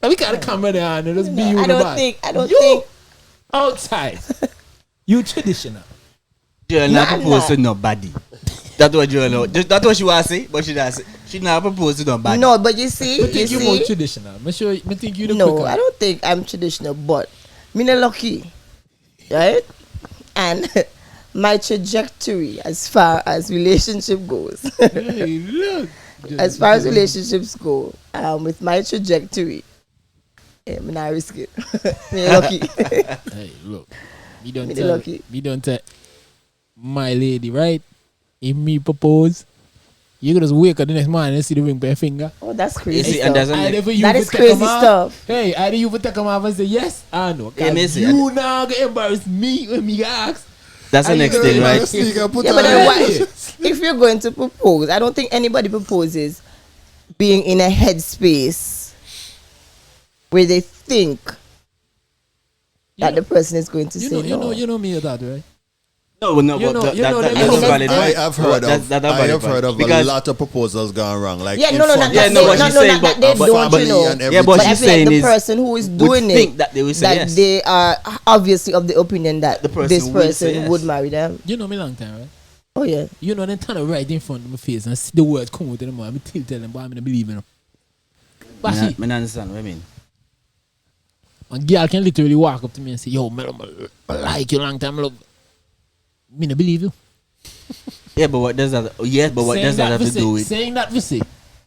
We got a camera there and let's be you. I don't think. Outside. You traditional. You're not proposed to nobody. That's what you know. That's what she was say, but she does. She not proposed to nobody. No, but you see, I think you're more traditional. I think you the no, quicker. I don't think I'm traditional, but me not lucky, right? And my trajectory as far as relationship goes, Hey, look. as far as relationships go, with my trajectory, I'm not risk it. Me not lucky. Hey, look. Me don't tell my lady, right? If me propose, you can just wake up the next morning and see the ring by your finger. Oh, that's You crazy see, and stuff. That is crazy stuff. Hey, either you would take them off and say yes or no. Yeah, me see, You now get embarrassed me when me ask. That's the And next you thing, know, right? Yeah, but then why, if you're going to propose, I don't think anybody proposes being in a headspace where they think that the person is going to say no. You know me that, right? No, You know, that's them- a valid I point. have heard of. That's a I valid have heard point. of a Because- lot of proposals gone wrong. Like Yeah, in no, front not of Yeah, no, what she's saying, that but- they but don't, family you know. and Yeah, but But I she's feel like saying the is person who is would doing think it, that they will say that yes. they are obviously of the opinion that The person this will say person yes. would marry them. You know me long time, right? Oh yeah. You know, then turn right in front of my face and see the words come out in the mouth. I'm still telling them, but I'm going to believe in them. But I see, understand what I mean. a girl can literally walk up to me and say, yo, I like you long time, love. Me not believe you. Yeah, but what does that? Yeah, but what Saying does that have to say- do with? Saying that we say,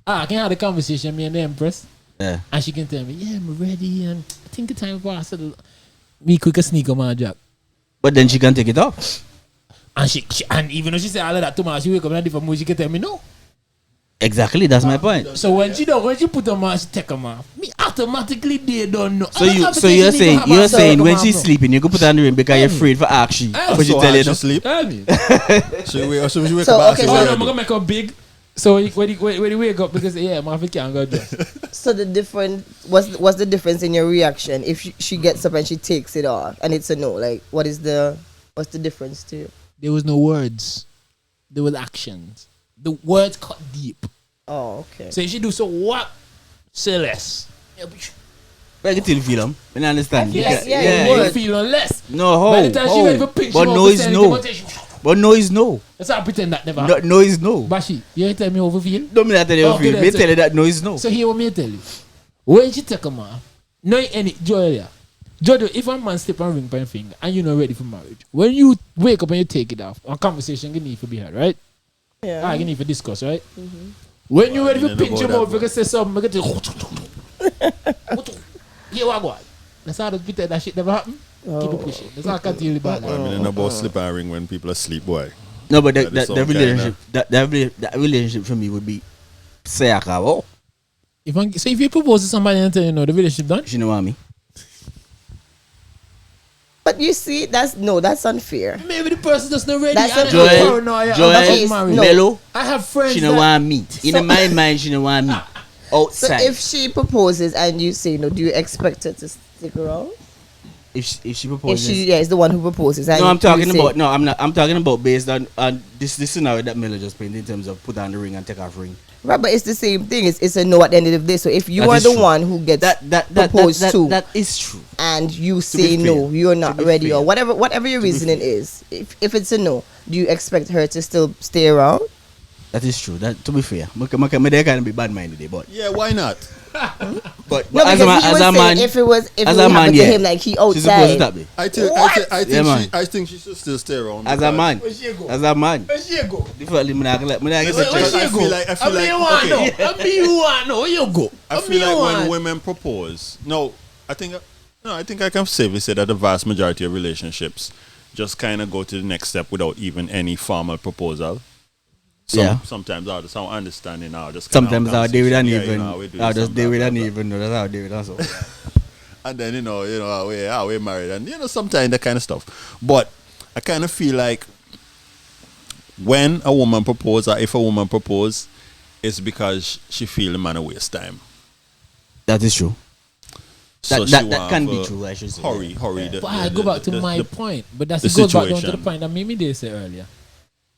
I can have a conversation, me and the Empress, Yeah. and she can tell me, yeah, I'm ready, and I think the time passed. Me quick a sneak on my jack. But then she can take it off. And she and even though she say all of that tomorrow, she wake up in a different mood, she can tell me no. Exactly, that's my point. So when she put them on, she take them off. Me automatically they don't know. So you're saying when she's sleeping, you can put her on the ring because you're afraid for action. But she tell you no. sleep. Tell me. Should we wake So, up? okay, and Oh say, no, I'm gonna make her big. So when you wake up, because yeah, my feet can't go dress. So the different what's the difference in your reaction if she gets up and she takes it off and it's a no? Like, what's the difference to you? There was no words. There was actions. The words cut deep. Oh, okay. So if she do so what? Say less. But I can still feel them. I don't understand. Yeah, You feel no less. No, By the time she ready for pink, but she no won't is say no. anything, but But no is no. Let's not pretend that never No, happened. no is no. Bashi, you ain't tell me how to feel? Don't me tell you how Okay, feel. then Me say- tell you that no is no. So here what me tell you. When she take a man, no any Joel, Jojo, if a man slip and ring by your finger and you're not ready for marriage, when you wake up and you take it off, a conversation you need to be had, right? Yeah. You need to discuss, right? When you're ready you to know pinch him about out, that, you can say something, you can say, yeah, what go on? That's how to pretend that shit never happened. Keep it pushing. That's how I can tell you about I that. mean, about slip and ring when people are asleep, boy. No, but That is that some relationship, that relationship for me would be say oh, So if you propose to somebody and tell you no, the relationship done? you know what I mean? But you see, that's unfair. Maybe the person just not ready. That's and a- they have Joel, paranoia Joel, about Okay, marriage. no. Mellow, I have friends she that know what I meet. In my mind, she know what I meet. So Outside. if she proposes and you say no, do you expect her to stick around? if she If proposes. she is the one who proposes. And No, I'm you talking say- about no. I'm not. I'm talking about based on this scenario that Miller just painted in terms of put on the ring and take off ring. Right, but it's the same thing. It's a no at the end of the day. So if you That are is the true. one who gets proposed to, that is true. and you be say no, fair. you're not be ready, fair. or whatever your be reasoning fair. is. If it's a no, do you expect her to still stay around? That is true. That to be fair, me they can be bad minded, but Yeah, why not? No, as because a man, he as was a saying man, if it was as a happened man, to yeah. him like he she's supposed to outside. stop me. I Yeah, think she should still stay around. As a because- man, Where she go? as a man, Where she go? differently, me not get Where the she go? I feel like you want okay. no. I mean you want no. Where you go? I feel like when women propose, I think I can safely say that the vast majority of relationships just kind of go to the next step without even any formal proposal. Sometimes out of some understanding now, just kinda Sometimes have I'll deal with an conversation. even. Yeah, we do I'll this, just deal with blah, an blah, even. No, that's how I deal with that. So. blah. And then we're married, and sometimes that kind of stuff. But I kind of feel like when a woman proposes, or if a woman proposes, it's because she feel the man a waste time. That is true. So That she can be want true, I should say. Hurry. But I go back to my point. But that's the goes back down to the situation. point that Mimi did say earlier.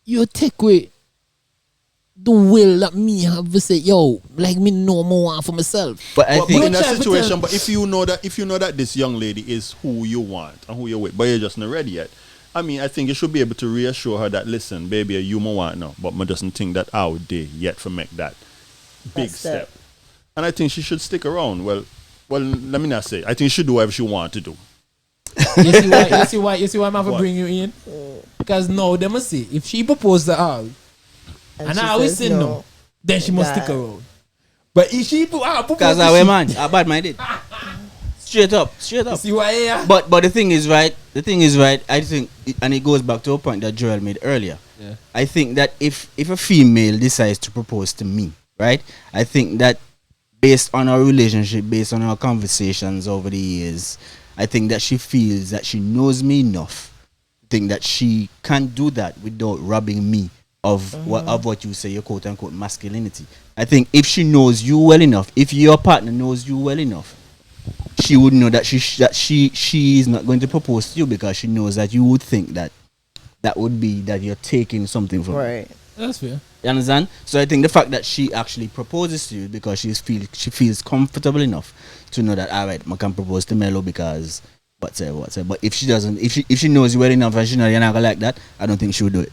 You take away the will that me have to say, yo, like me know more for myself. But I But think in that Try to situation, tell- but if you know that this young lady is who you want and who you're with, but you're just not ready yet, I mean, I think you should be able to reassure her that, listen, baby, you more want now, but me doesn't think that out there yet for make that big That step. step. And I think she should stick around. Well, let me not say. I think she should do whatever she want to do. You see why I'm have to What? bring you in? Because now they must see if she proposed to all and she I always says say no, then she must stick That- around. But if she propose because to I she- man, I bad minded. Straight up. you see why yeah? But the thing is right. I think, and it goes back to a point that Joel made earlier. Yeah. I think that if a female decides to propose to me, right? I think that based on our relationship, based on our conversations over the years, I think that she feels that she knows me enough. I think that she can do that without robbing me of what you say, your quote unquote masculinity. I think if she knows you well enough, if your partner knows you well enough, she would know that she is not going to propose to you because she knows that you would think that would be that you're taking something from her. Right. That's fair. You understand? So I think the fact that she actually proposes to you because she feels comfortable enough to know that all right, I can propose to Melo because whatever. But if she doesn't, if she knows you well enough and she knows you're not gonna like that, I don't think she would do it.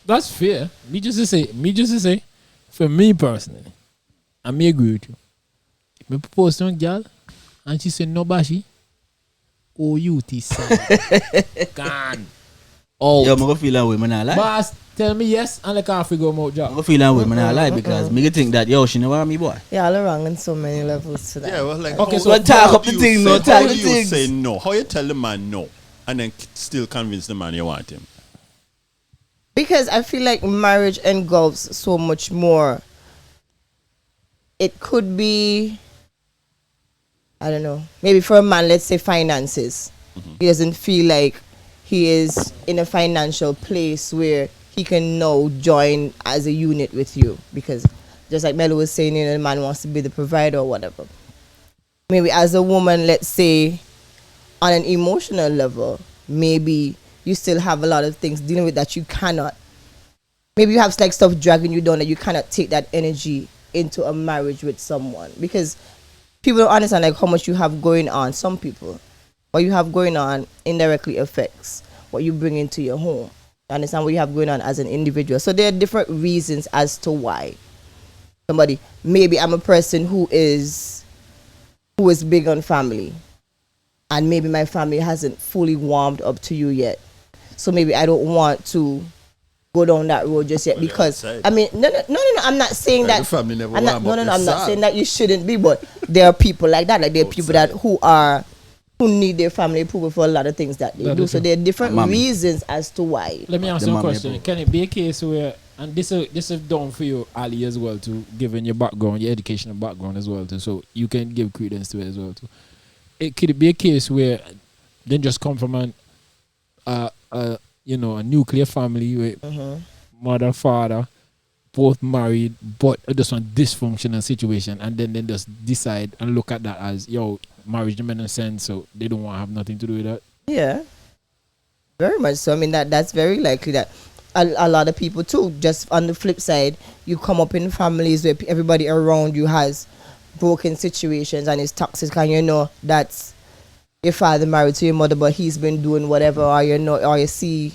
That's fair. Me just to say, for me personally, I may agree with you. If me propose to a girl and she say no bashi, oh you side. Gone. Oh, Yo, I'm gonna feel that way, man. I lie. boss, tell me yes and I can't figure out I'm job. gonna feel that way, man. I lie because me think that yo, she know what me boy. Yeah, all wrong on so many levels to that. Yeah, well, like, Okay, how- so how talk do up the you thing, say- no, how talk do the you things. say no? How you tell the man no and then still convince the man you want him? Because I feel like marriage engulfs so much more. It could be, I don't know, maybe for a man, let's say finances. He doesn't feel like he is in a financial place where he can now join as a unit with you. Because just like Melo was saying, the man wants to be the provider or whatever. Maybe as a woman, let's say, on an emotional level, maybe you still have a lot of things dealing with that you cannot. Maybe you have like stuff dragging you down that you cannot take that energy into a marriage with someone, because people don't understand like how much you have going on. Some people, what you have going on indirectly affects what you bring into your home. You understand what you have going on as an individual. So there are different reasons as to why somebody, maybe I'm a person who is big on family, and maybe my family hasn't fully warmed up to you yet. So maybe I don't want to go down that road just yet, because I mean, no, I'm not saying that. The family never I'm not, warm up, I'm it's not sad. saying that you shouldn't be, but there are people like that. Like there are people that who need their family approval for a lot of things that they That do. is So true. there are different Mommy. reasons as to why. Let me ask The you a mommy question. bro. Can it be a case where, and this is done for you, Ali, as well, too, given your background, your educational background as well, too, so you can give credence to it as well, too. Could it be a case where they just come from a nuclear family with mother, father, both married, but just one dysfunctional situation, and then they just decide and look at that as, yo, marriage don't make no sense, so they don't want to have nothing to do with that? Yeah, very much so. I mean, that's very likely that a lot of people too. Just on the flip side, you come up in families where everybody around you has broken situations and is toxic, and you know that's your father married to your mother, but he's been doing whatever, or or you see,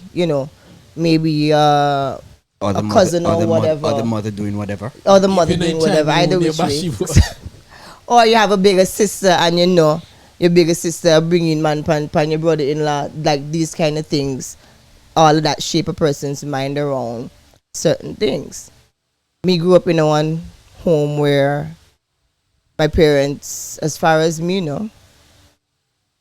maybe Or a the cousin mother, or whatever, or the mother doing whatever. or the mother Even in doing whatever, China, either they which way. bash you. Or you have a bigger sister, and your bigger sister bringing man pan your brother-in-law, like these kind of things. All of that shape a person's mind around certain things. Me grew up in a one home where my parents, as far as me know,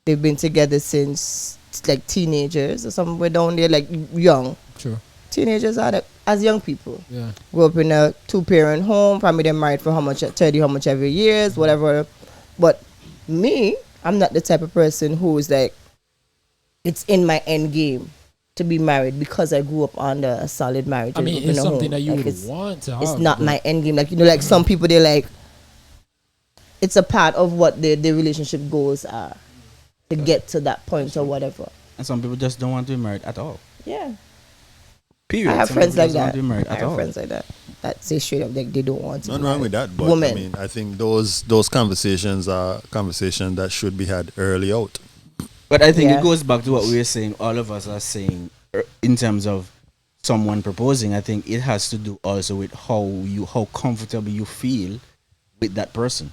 they've been together since like teenagers or somewhere down there, like young. Sure. Teenagers are as young people. Yeah. Grew up in a 2-parent home, probably they're married for how much every years, whatever. But me, I'm not the type of person who is like, it's in my end game to be married because I grew up under a solid marriage. I and mean, grew up in it's a something home. that you Like, would want to have. it's not but- my end game. Like, like some people, they're like, it's a part of what the relationship goals are to get to that point or whatever. And some people just don't want to be married at all. Yeah. Period. I have Some friends people like just don't that. want to be married I at have all. friends like that say straight up like they don't want to. Nothing be wrong with married. that, but Women. I mean, I think those conversations are conversations that should be had early out. But I think Yeah. it goes back to what we were saying. All of us are saying in terms of someone proposing. I think it has to do also with how comfortable you feel with that person,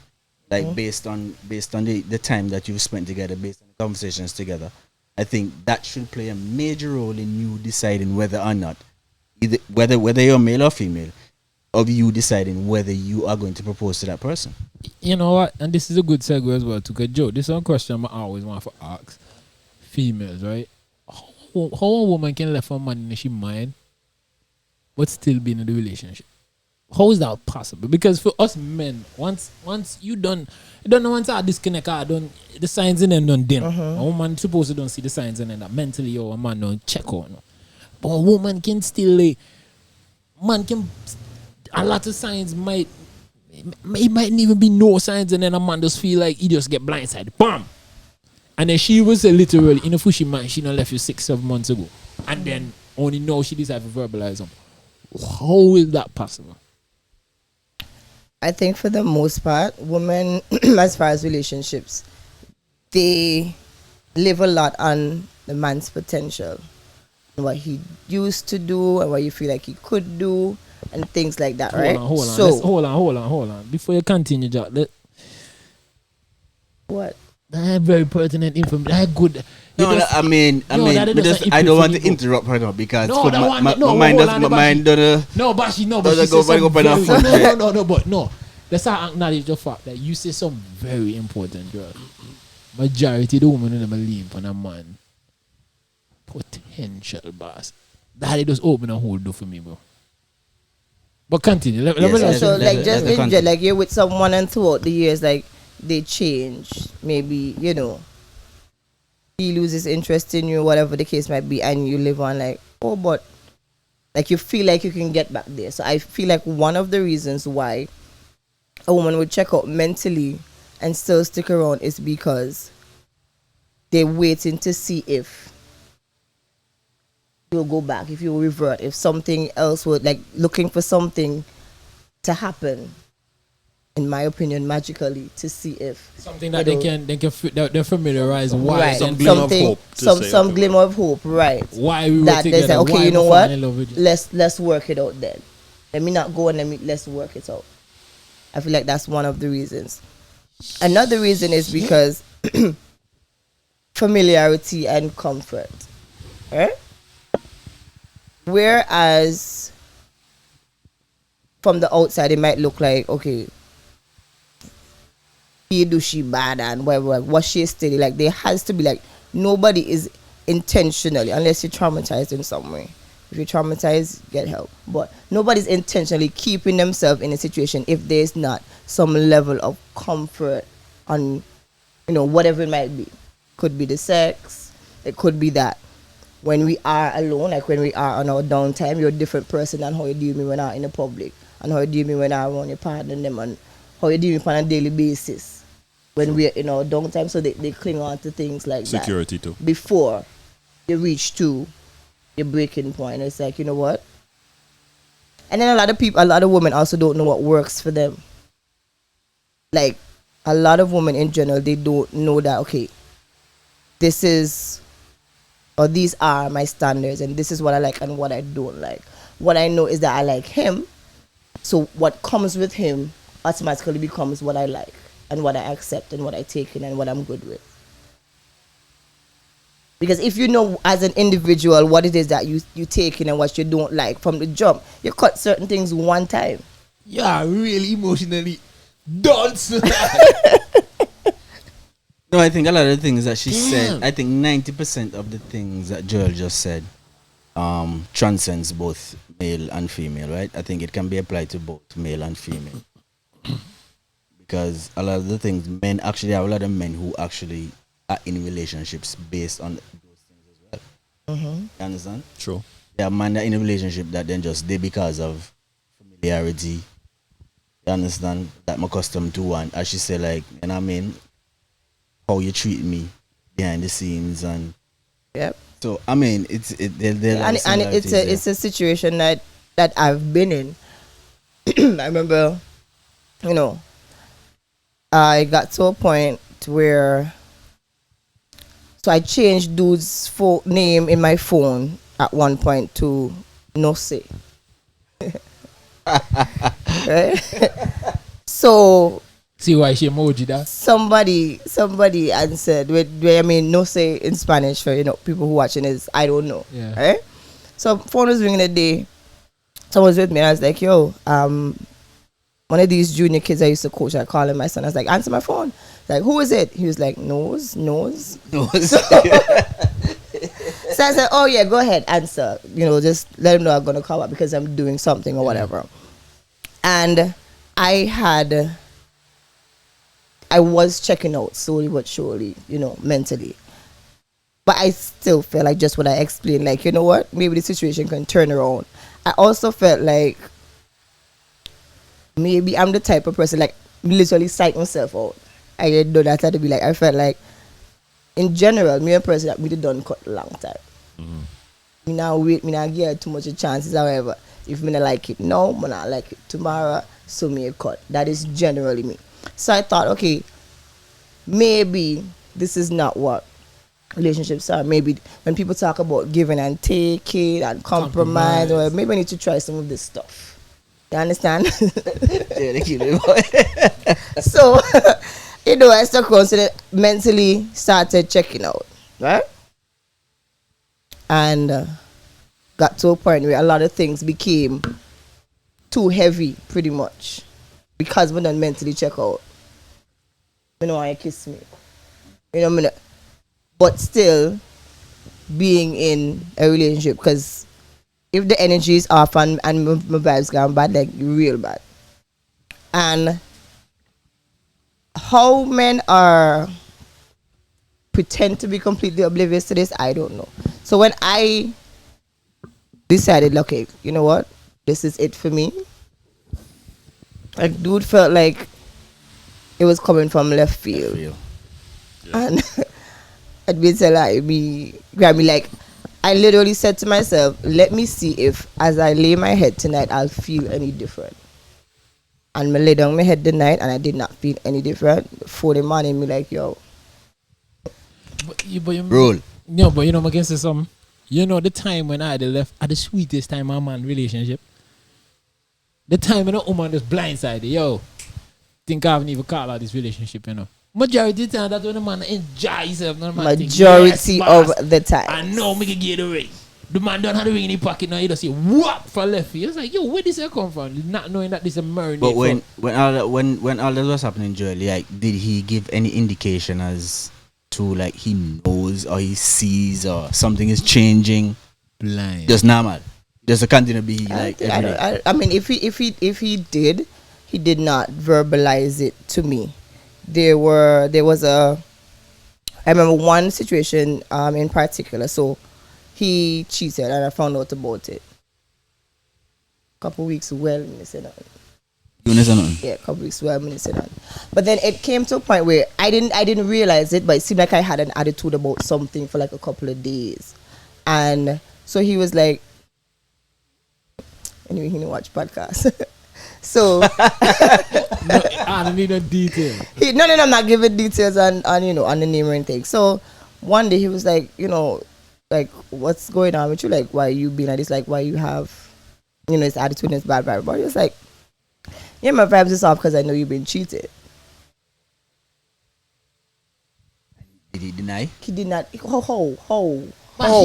like based on the time that you've spent together, based on the conversations together. I think that should play a major role in you deciding whether or not, whether you're male or female, of you deciding whether you are going to propose to that person. You know what? And this is a good segue as well, too. Because, Joe, this is one question I always want to ask females, right? How a woman can left her man in she mind but still be in the relationship? How is that possible? Because for us men, once you done once I disconnect, I done the signs in them done dim. A woman supposed to don't see the signs in them that mentally or a man don't check on. But a woman can still a lot of signs might it mightn't even be no signs, and then a man just feel like he just get blindsided. Bam! And then she was literally in a fushy mind, she done left you 6-7 months ago. And then only now she decided to verbalize them. How is that possible? I think for the most part, women, as far as relationships, they live a lot on the man's potential. What he used to do and what you feel like he could do and things like that, right? Hold on. So, Let's- hold on. Before you continue, Jack, what? that very pertinent information. That good. No, You just- I mean, No, that we is just, an I don't want to epiphany. interrupt her now because No, for that my, one- my, no, my mind hold does, on, my mind don't. No, but she Doesn't said go some up and very, down. no. Let's not acknowledge the fact that you say some very important, girl. Majority of the women in them lean on a man potential boss. That it just open a whole door for me, bro. But continue. Let me Yes, know. yes, So, yes, like, yes, just yes, in like you're with someone and throughout the years, like, they change. Maybe, he loses interest in you, whatever the case might be, and you live on like, oh, but like you feel like you can get back there. So I feel like one of the reasons why a woman would check out mentally and still stick around is because they're waiting to see if you'll go back, if you'll revert, if something else would, like, looking for something to happen in my opinion, magically to see if Something that you they're familiarized. Why? right, Some glimmer of something, hope to some say, some okay, glimmer of hope, right? Why we were That they together? say, okay, why you know we what? falling in love with you? Let's work it out then. Let me not go and let's work it out. I feel like that's one of the reasons. Another reason is because familiarity and comfort. Right? Whereas from the outside it might look like, okay, he do she bad and whatever, what she is steady. Like there has to be like nobody is intentionally, unless you're traumatized in some way. If you're traumatized, get help. But nobody's intentionally keeping themselves in a situation if there's not some level of comfort on, whatever it might be. Could be the sex. It could be that when we are alone, like when we are on our downtime, you're a different person than how you deal with me when I'm in the public, and how you deal with me when I'm around your partner and them, and how you deal with me on a daily basis when we're in our downtime. So they cling on to things like security that too. before you reach to your breaking point. It's like, you know what? And then a lot of women also don't know what works for them. Like a lot of women in general, they don't know that, okay, this is, or these are my standards, and this is what I like and what I don't like. What I know is that I like him, so what comes with him automatically becomes what I like and what I accept and what I take in and what I'm good with. Because if you know as an individual what it is that you take in and what you don't like from the jump, you cut certain things one time. Yeah, really emotionally dance. No, I think a lot of the things that she said, I think 90% of the things that Joel just said transcends both male and female, right? I think it can be applied to both male and female. Because a lot of the things, men actually have a lot of men who actually are in relationships based on those things as well. You understand? True. There are men that are in a relationship that then just they because of familiarity. You understand? That I'm accustomed to one. As she said, like, you know what I mean? How you treat me behind the scenes, and Yep. so I mean it's a situation that I've been in. I remember, I got to a point where, so I changed dude's name in my phone at one point to No Say. Right? So See why she emoji that? somebody answered where I mean No Say in Spanish for people who watching is I don't know. Yeah. Right? So phone was ringing the day. Someone was with me and I was like, yo, one of these junior kids I used to coach, I call him my son. I was like, answer my phone. Like, who is it? He was like, nose. So I said, oh yeah, go ahead, answer. Just let him know I'm gonna call up because I'm doing something or whatever. And I was checking out slowly but surely, mentally. But I still felt like just what I explained, like, you know what? Maybe the situation can turn around. I also felt like maybe I'm the type of person, like, literally psych myself out. I didn't know that. To be like, I felt like, in general, me a person that me done cut a long time. Me now wait, me not give too much chances. However, if me not like it now, me not like it tomorrow, so me a cut. That is generally me. So I thought, okay, maybe this is not what relationships are. Maybe when people talk about giving and taking and compromise, or maybe I need to try some of this stuff. You understand? So, I stuck on, so mentally started checking out, right? And got to a point where a lot of things became too heavy, pretty much, because we don't mentally check out. You know why you kiss me? But still being in a relationship, because if the energy is off and my vibes gone bad, like real bad. And how men are pretend to be completely oblivious to this, I don't know. So when I decided, okay, you know what, this is it for me. Like, dude felt like it was coming from left field. Yeah. And I'd be telling me, like, I literally said to myself, let me see if as I lay my head tonight, I'll feel any different. And me lay down my head the night and I did not feel any different. 40 morning, me like, yo. But you Roll. No, but you know, I can say something. You know, the time when I had left, at the sweetest time of man relationship. The time when the woman just blindsided, yo. Think I haven't even called out this relationship, you know. Majority of the time, that's when the man enjoy himself. Majority of the time. I know me can get the ring. The man don't have the ring in his pocket now. He just say, what for left? He was like, yo, where this come from? Not knowing that this is a marinade. But when all that was happening, Joel, like, did he give any indication as to like he knows or he sees or something is changing? Blind. Just normal. Just a continue to be like every day. I mean, if he did, he did not verbalize it to me. I remember one situation in particular. So he cheated and I found out about it. Couple weeks well, me say that. You understand? Yeah, couple weeks well, me say that. But then it came to a point where I didn't realize it, but it seemed like I had an attitude about something for like a couple of days, and so he was like, anyway, he didn't watch podcast. So I don't need no detail. No, I'm not giving details on the name or anything. So one day he was like, like, what's going on with you? Like, why you being like this? Like, why you have, this attitude and this bad vibe? But he was like, yeah, my vibes is off because I know you've been cheated. Did he deny? He did not. How?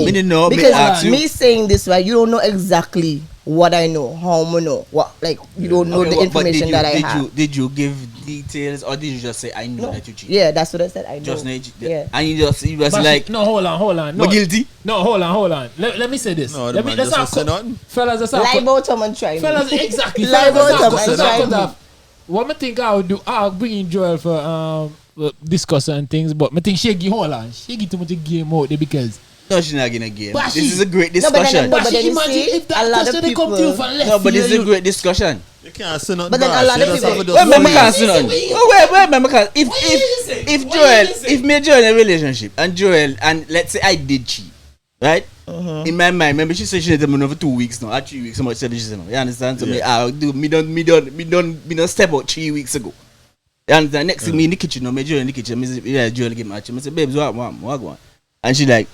Me didn't know. Because me saying this, right, you don't know exactly what I know, how I know, what, like, you don't know the information that I have. Did you give details or did you just say I know that you cheated? Yeah, that's what I said. I know. Just yeah. And you was like, no, hold on. No, guilty? No, hold on. Let me say this. No, let me, just say nothing. Fellas, that's lie about them and try me. Fellas, exactly. Lie about them and try me. What I think I would do, I'll bring in Joel for discuss and things, but I think she give too much game out there because. No, she's not gonna game. But This is a great discussion. But then you imagine see, if that a lot person of they come to you for left. No, but this is a great discussion. You can't say nothing. But then a lot of people- Wait, if me and Joel in a relationship and let's say I did cheat, right? In my mind, maybe she said she needed me for 2 weeks now, or 3 weeks. So much said she said no. You understand? So me don't step out 3 weeks ago. You understand? Next thing me in the kitchen, no, me Joel in the kitchen. Me say, yeah, Joel give me a chance. I say, babes, what going? And she like,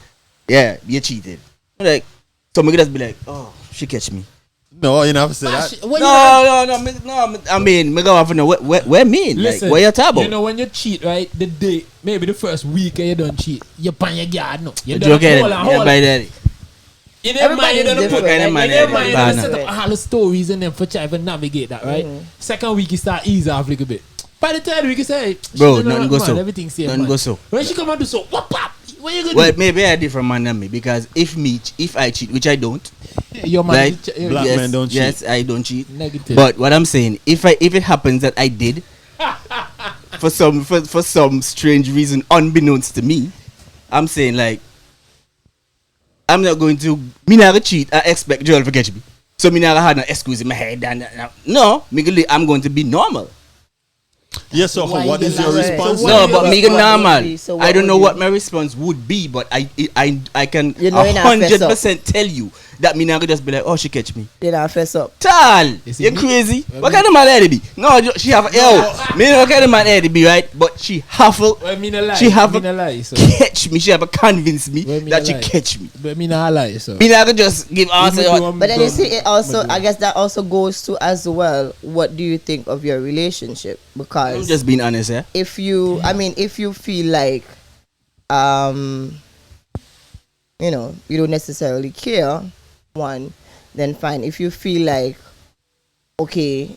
yeah, you cheated. I'm like, so me just be like, oh, she catch me. No, you never say that. No. I mean, me go off no. Where mean? Listen, like, where you talking about? You know when you cheat, right? The day, maybe the first week you don't cheat. You pan your guard, no. You don't hold on. In their mind, you don't put. In their mind, you don't set up all the stories and then for try to navigate that, right? Second week you start ease off a little bit. By the third week you say, bro, nothing go so. Everything's safe. Nothing go so. When she come and do so, what pop? What you gonna well, do? maybe I different man than me because if I cheat, which I don't, Your man, right? Black men don't cheat. Yes, I don't cheat. Negative. But what I'm saying, if it happens that I did, for some strange reason, unbeknownst to me, I'm saying like, I'm not going to. Me not cheat. I expect Joel to catch me. So me not have no excuse in my head. No, I'm going to be normal. Yes, so Why what you is your not right? response? So No, what but would me you- normal. so I don't would know you- what my response would be, but I can You know you're not fess up. 100% tell you that me not just be like, oh, she catch me. They don't fess up. Tal, see you me? crazy? What kind of man lady be? No, she have me know what kind of man lady be, right? But she have Well, me no lie. she have me no lie, so. catch me. She have convince me Well, me that no she lie. catch me. But me not lie, so. Me not just give answer. But then you see, it also, I guess that also goes to as well. What do you think of your relationship? I'm Because just being honest, yeah. if you feel like, you don't necessarily care, one, then fine. If you feel like, okay,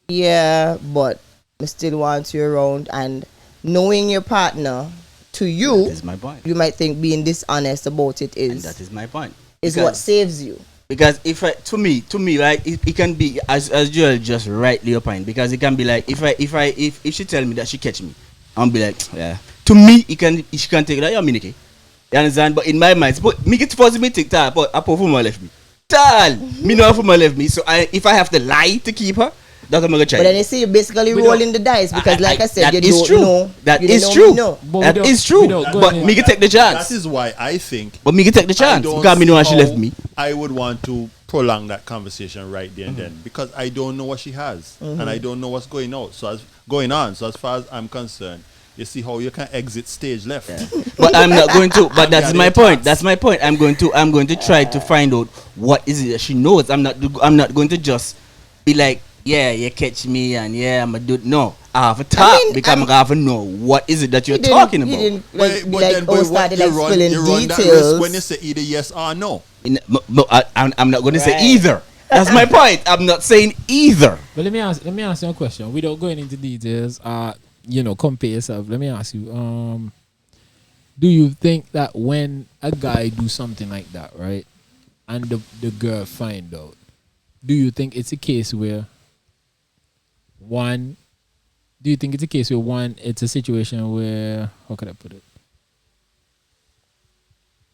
yeah, but I still want you around, and knowing your partner, to That you, is my point. you might think being dishonest about it And is that is my point. what Because- saves you. Because to me, right, it can be as Joel just rightly opined. Because it can be like if she tell me that she catch me, I'll be like, yeah. To me, she can take that. Yeah, me okay. You understand? But in my mind, but me get force me take that. But I perform my left me. Tal, me know for my left me. So if I have to lie to keep her, that's what I'm gonna try. But then you see, you're basically We rolling the dice because, like I said, that you is don't true. know. That you is don't true. know. But we That don't- is true. we don't- go But ahead. me can take the chance. That is why I think But me can take the chance I don't because me know see how she how left me. I would want to prolong that conversation right there and then because I don't know what she has and I don't know what's going on. So as far as I'm concerned, you see how you can exit stage left. But I'm not going to. But that's my point. That's my point. I'm going to try to find out what is it that she knows. I'm not going to just be like, yeah, you catch me and yeah, I'm a dude. No, I have to talk because I have to know what is it that you're talking about. You didn't But you run that risk when you say either yes or no. I'm not going to say either. That's my point. I'm not saying either. But let me ask you a question. Without going into details, compare yourself. Let me ask you, do you think that when a guy do something like that, right, and the girl find out, do you think it's a case where it's a situation where, how could I put it?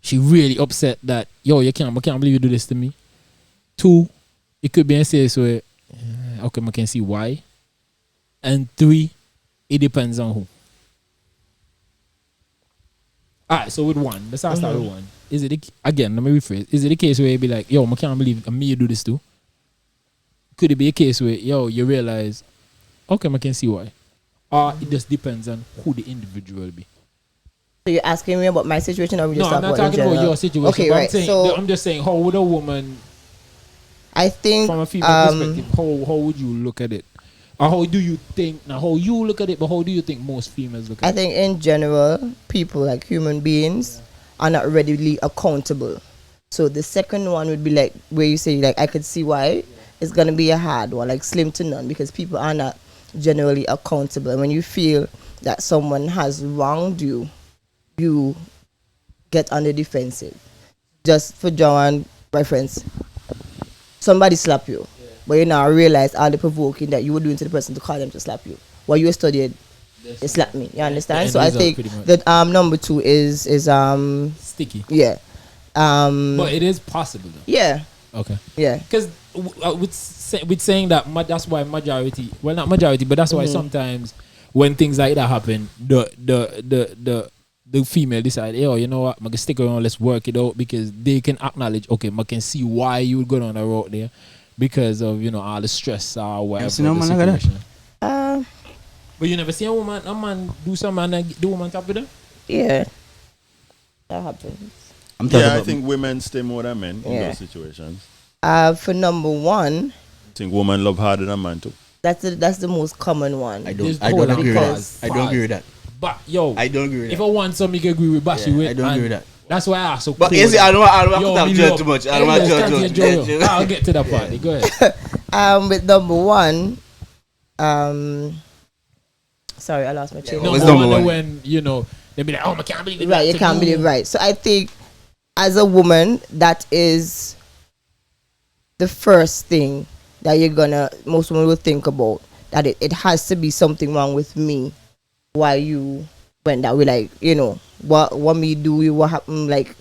She really upset that, I can't believe you do this to me. 2, it could be a case where, okay, I can see why. And 3, it depends on who. Alright, so with 1, let's start with 1. Is it, again, let me rephrase. Is it a case where you be like, I can't believe me you do this too? Could it be a case where, you realize, okay, I can see why. Or it just depends on who the individual will be. So you're asking me about my situation, or we just I'm not talking about your situation. Okay, right. I'm just saying, how would a woman, I think, from a female perspective, how would you look at it? Or how do you think, now how you look at it, but how do you think most females look at it? I think in general, people, like human beings, are not readily accountable. So the second one would be like, where you say, like, I could see why. It's going to be a hard one, like slim to none, because people are not generally accountable. And when you feel that someone has wronged you, you get on the defensive. Just for John reference, somebody slap you, but you now realize all the provoking that you were doing to the person to call them to slap you. While you studied, they slapped me. You understand? So I think that number 2 is sticky. Yeah. But it is possible though. Yeah. Okay. Yeah. Because with saying that, that's why majority, well, not majority, but that's why sometimes when things like that happen, the female decide, you know what, I can stick around, let's work it out, because they can acknowledge, okay, I can see why you would go down the road there because of, all the stress or whatever. The situation. But you never see a man do something and the woman top with them? Yeah. That happens. I think women stay more than men in those situations. For number 1, I think women love harder than man too. That's the most common one. I don't agree with that. I don't agree with that. But I don't agree with that. If I want something, you can agree with Bashi with. I don't agree with that. That's why I ask. So but cool. you see, I don't want to judge too much. I don't want to judge. I'll get to that part. Go ahead. With number 1, sorry, I lost my chain. Number 1 when they be like, I can't believe it. Right, you can't believe it. Right. So I think as a woman, that is the first thing that most women will think about, that it has to be something wrong with me. Why you went that way? Like, what me do? What happened? Like,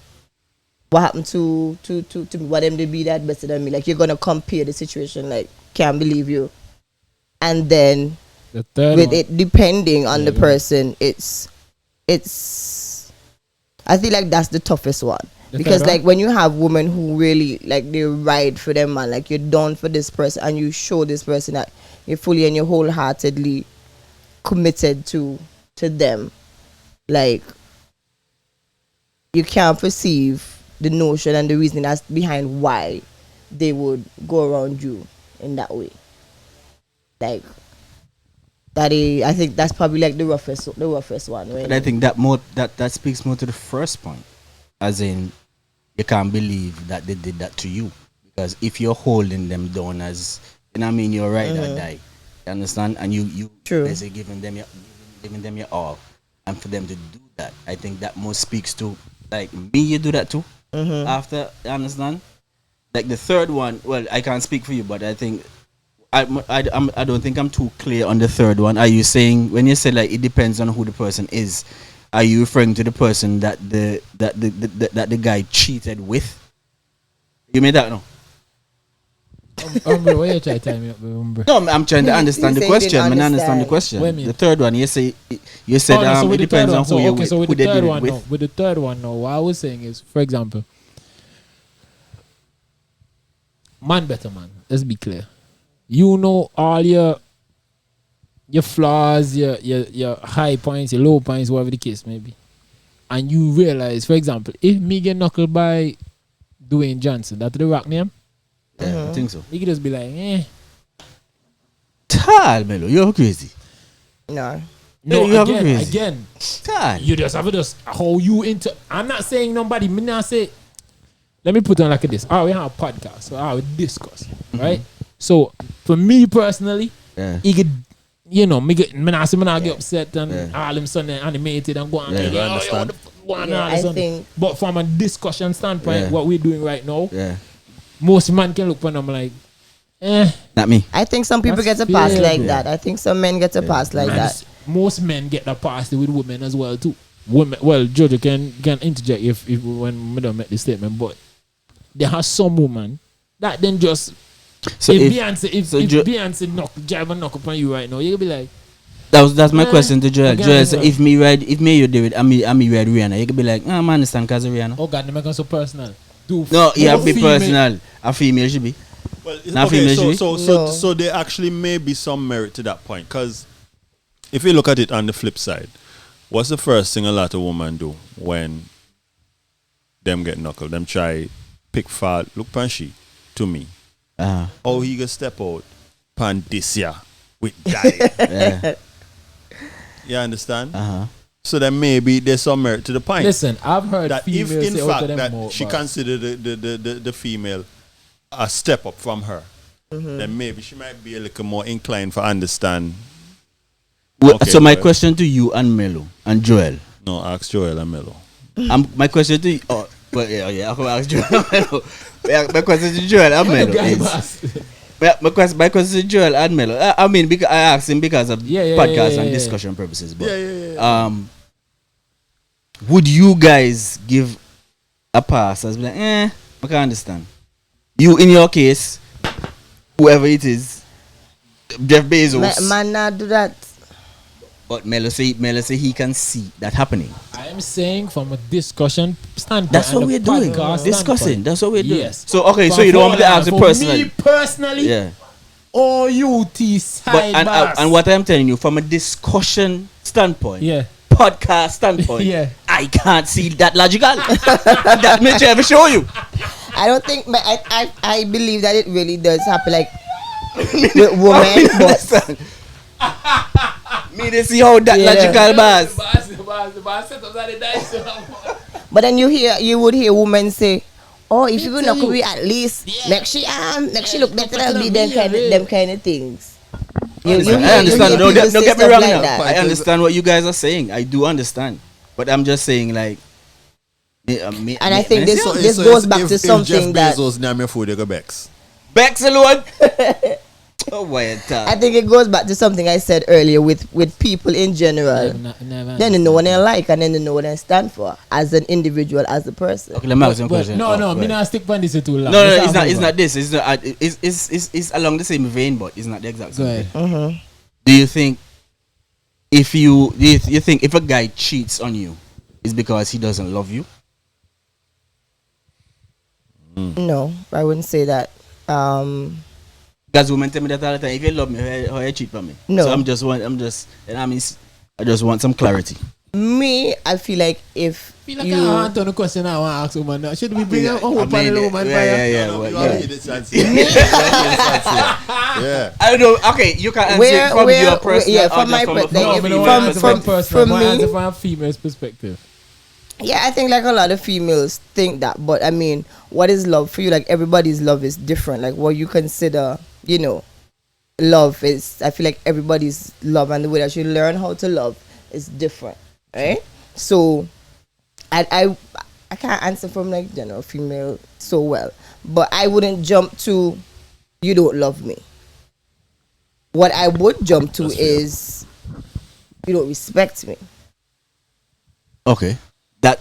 what happened to me? What them to be that better than me? Like, you're gonna compare the situation. Like, can't believe you. And then the third with one, it depending on the person, it's. I feel like that's the toughest one. Because like when you have women who really like they ride for them, man, like you're done for this person and you show this person that you're fully and you're wholeheartedly committed to them, like you can't perceive the notion and the reasoning that's behind why they would go around you in that way. Like I think that's probably like the roughest one. Right? But I think that speaks more to the first point, as in you can't believe that they did that to you, because if you're holding them down as you're right or die, you understand, and you basically giving them your all, and for them to do that, I think that most speaks to like me. You do that too. After, you understand, like the third one. Well, I can't speak for you, but I think. I don't think I'm too clear on the third one. Are you saying, when you say like it depends on who the person is, are you referring to the person that the guy cheated with? You made that no? Why you try to tie me up, bro? No, I'm trying to understand the question. I understand the question. The third one, you said it depends on who you're with. So with the third one, with the third one, what I was saying is, for example, man better man. Let's be clear. You know all your flaws, your high points, your low points, whatever the case may be. And you realize, for example, if me get knuckled by Dwayne Johnson, that's the rock name, Yeah, I think so. he could just be like, Tal, Melo, you're crazy. No. No, You have a crazy. again, Tal. you just have to just how you into. I'm not saying nobody. Me not say. Let me put it on like this. We have a podcast, so we discuss, right? So for me personally, Yeah. he could, me not get upset and all them Sunday animated and go on. I understand. I think. But from a discussion standpoint, what we're doing right now, Yeah. most man can look upon them like, Not me. I think some people That's get a pass fair. like that. I think some men get a pass like and that. most men get the pass with women as well too. Women, well, Jojo can interject if when we don't make the statement, but there are some women that then just So if if, Beyonce drive a knock upon you right now, you'll be like, that's my Yeah, question to Joel. again, Joel, so well. if me you do it, and me read Rihanna, you could be like, I understand because of Rihanna. oh God, they make it so personal. No, you have to be female- personal. A female should be. Well, Not okay, female, so should No. so there actually may be some merit to that point, because if you look at it on the flip side, what's the first thing a lot of women do when them get knuckled? Them try pick fault. Look pan she to me. Oh, he gonna step out pan this year with daddy. Yeah. You understand? Uh-huh. So then maybe there's some merit to the point. Listen, I've heard that if females in say out fact of them that more, she but- considered the female a step up from her, then maybe she might be a little more inclined for understand. Well, Okay, so my Joel. question to you and Melo and Joel. No, ask Joel and Melo. My question to you. Oh, but yeah, I can ask Joel and Melo. Yeah, my question to Joel and Melo Guy is. boss. My question to Joel and Melo. I mean, because I asked him because of podcast and discussion purposes. But would you guys give a pass as like, I can understand. You in your case, whoever it is, Jeff Bezos. Man not do that. But Melo say he can see that happening. I am saying from a discussion standpoint. That's and what a we're doing. podcast Discussing. standpoint. That's what we're doing. Yes. So okay, so But you don't want me to for ask it for personally. Me personally, Yeah. OUT But sidebar. and what I'm telling you from a discussion standpoint, Yeah. podcast standpoint, Yeah. I can't see that logical. That much I ever show you. I don't think. I believe that it really does happen, like with women, but Me to see how that Yeah. logical bars. but then you would hear women say, "Oh, if you Me not too. could be at least make she look better than me." Them kind of things. You I hear understand. people Don't say get me stuff wrong like now. that. I understand what you guys are saying. I do understand. But I'm just saying like And I think this goes back to something Jeff that Bezos name your food, you go Bex. Bex alone. Oh why I think it goes back to something I said earlier with people in general. Then they know what they like and then they know what they stand for as an individual, as a person. Okay, let me ask you a But question. no, Oh, me right. not stick on this too long. No, Let's it's not. have It's a not this. It's not. It's along the same vein, but it's not the exact Go same. ahead. Vein. Do you think if you think if a guy cheats on you, it's because he doesn't love you? No, I wouldn't say that. Because women tell me that all the time. If you love me, how you cheat on me? No. So I just want some clarity. Me, I feel like if Feel like you I answer the question I want to ask woman now. Should we bring a whole panel of woman? yeah. No, well, you yeah. already did chance here. You already did chance here. Yeah. I don't know. Okay, you can answer it from your personal. yeah, or from just my from a- like, No, if me from- don't want to answer from- from personal. from I me- answer from a female's perspective. Yeah, I think like a lot of females think that, but I mean, what is love for you? Like everybody's love is different. Like what you consider, love is. I feel like everybody's love and the way that you learn how to love is different, right? So, I can't answer from like general female so well, but I wouldn't jump to you don't love me. What I would jump to That's fair. is you don't respect me, Okay, that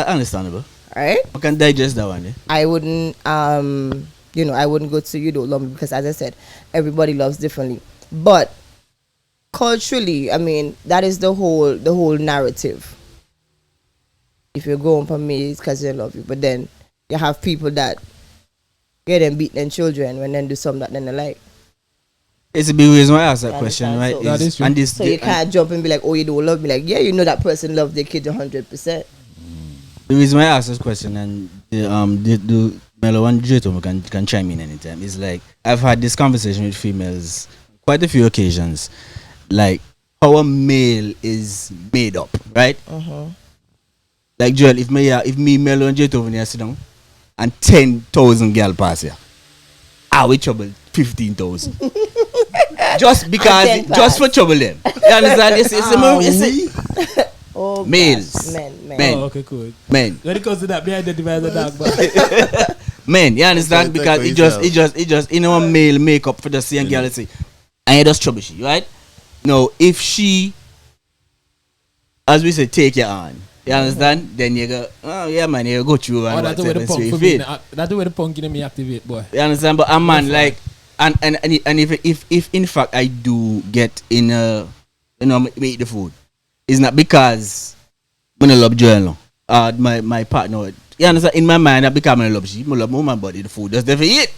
understandable. right? I can digest that one. I wouldn't I wouldn't go to you don't love me because as I said, everybody loves differently. But culturally, I mean, that is the whole narrative. If you're going for me, it's because they love you. But then you have people that get them beat them children when then do something that then they like. It's a big reason why I asked that You question, understand? right? So- That is true. And this, So you can't jump and be like, oh, you don't love me. Like, yeah, you know that person loves their kid 100%. the reason why I asked this question, and the Mellow and Jato can chime in anytime, is like I've had this conversation with females quite a few occasions, like how a male is made up, right? Like Joel, if me Mellow and Jato over here sit down and 10,000 girl pass here, I will trouble 15,000. Just because, And 10 just for trouble them. You understand? It's Oh, Males. gosh, men. Men. Oh, okay, cool. men. When it comes to that, me identify as a dog, but Men, you understand? Okay, Because take it just you know, male makeup for the same girl, let's say, and it just trouble she, right? No, if she, as we say, take your on, you understand? Then you go, oh yeah, man, you go through and that's the way the whatever, punk so for you me. feel. That's the way the punk in me activate, boy. You understand? But a man like, and if in fact I do get in a, you know, make the food, it's not because I love Joel, my partner. You understand? In my mind, I become I love she, I love my woman, but the food just never eat.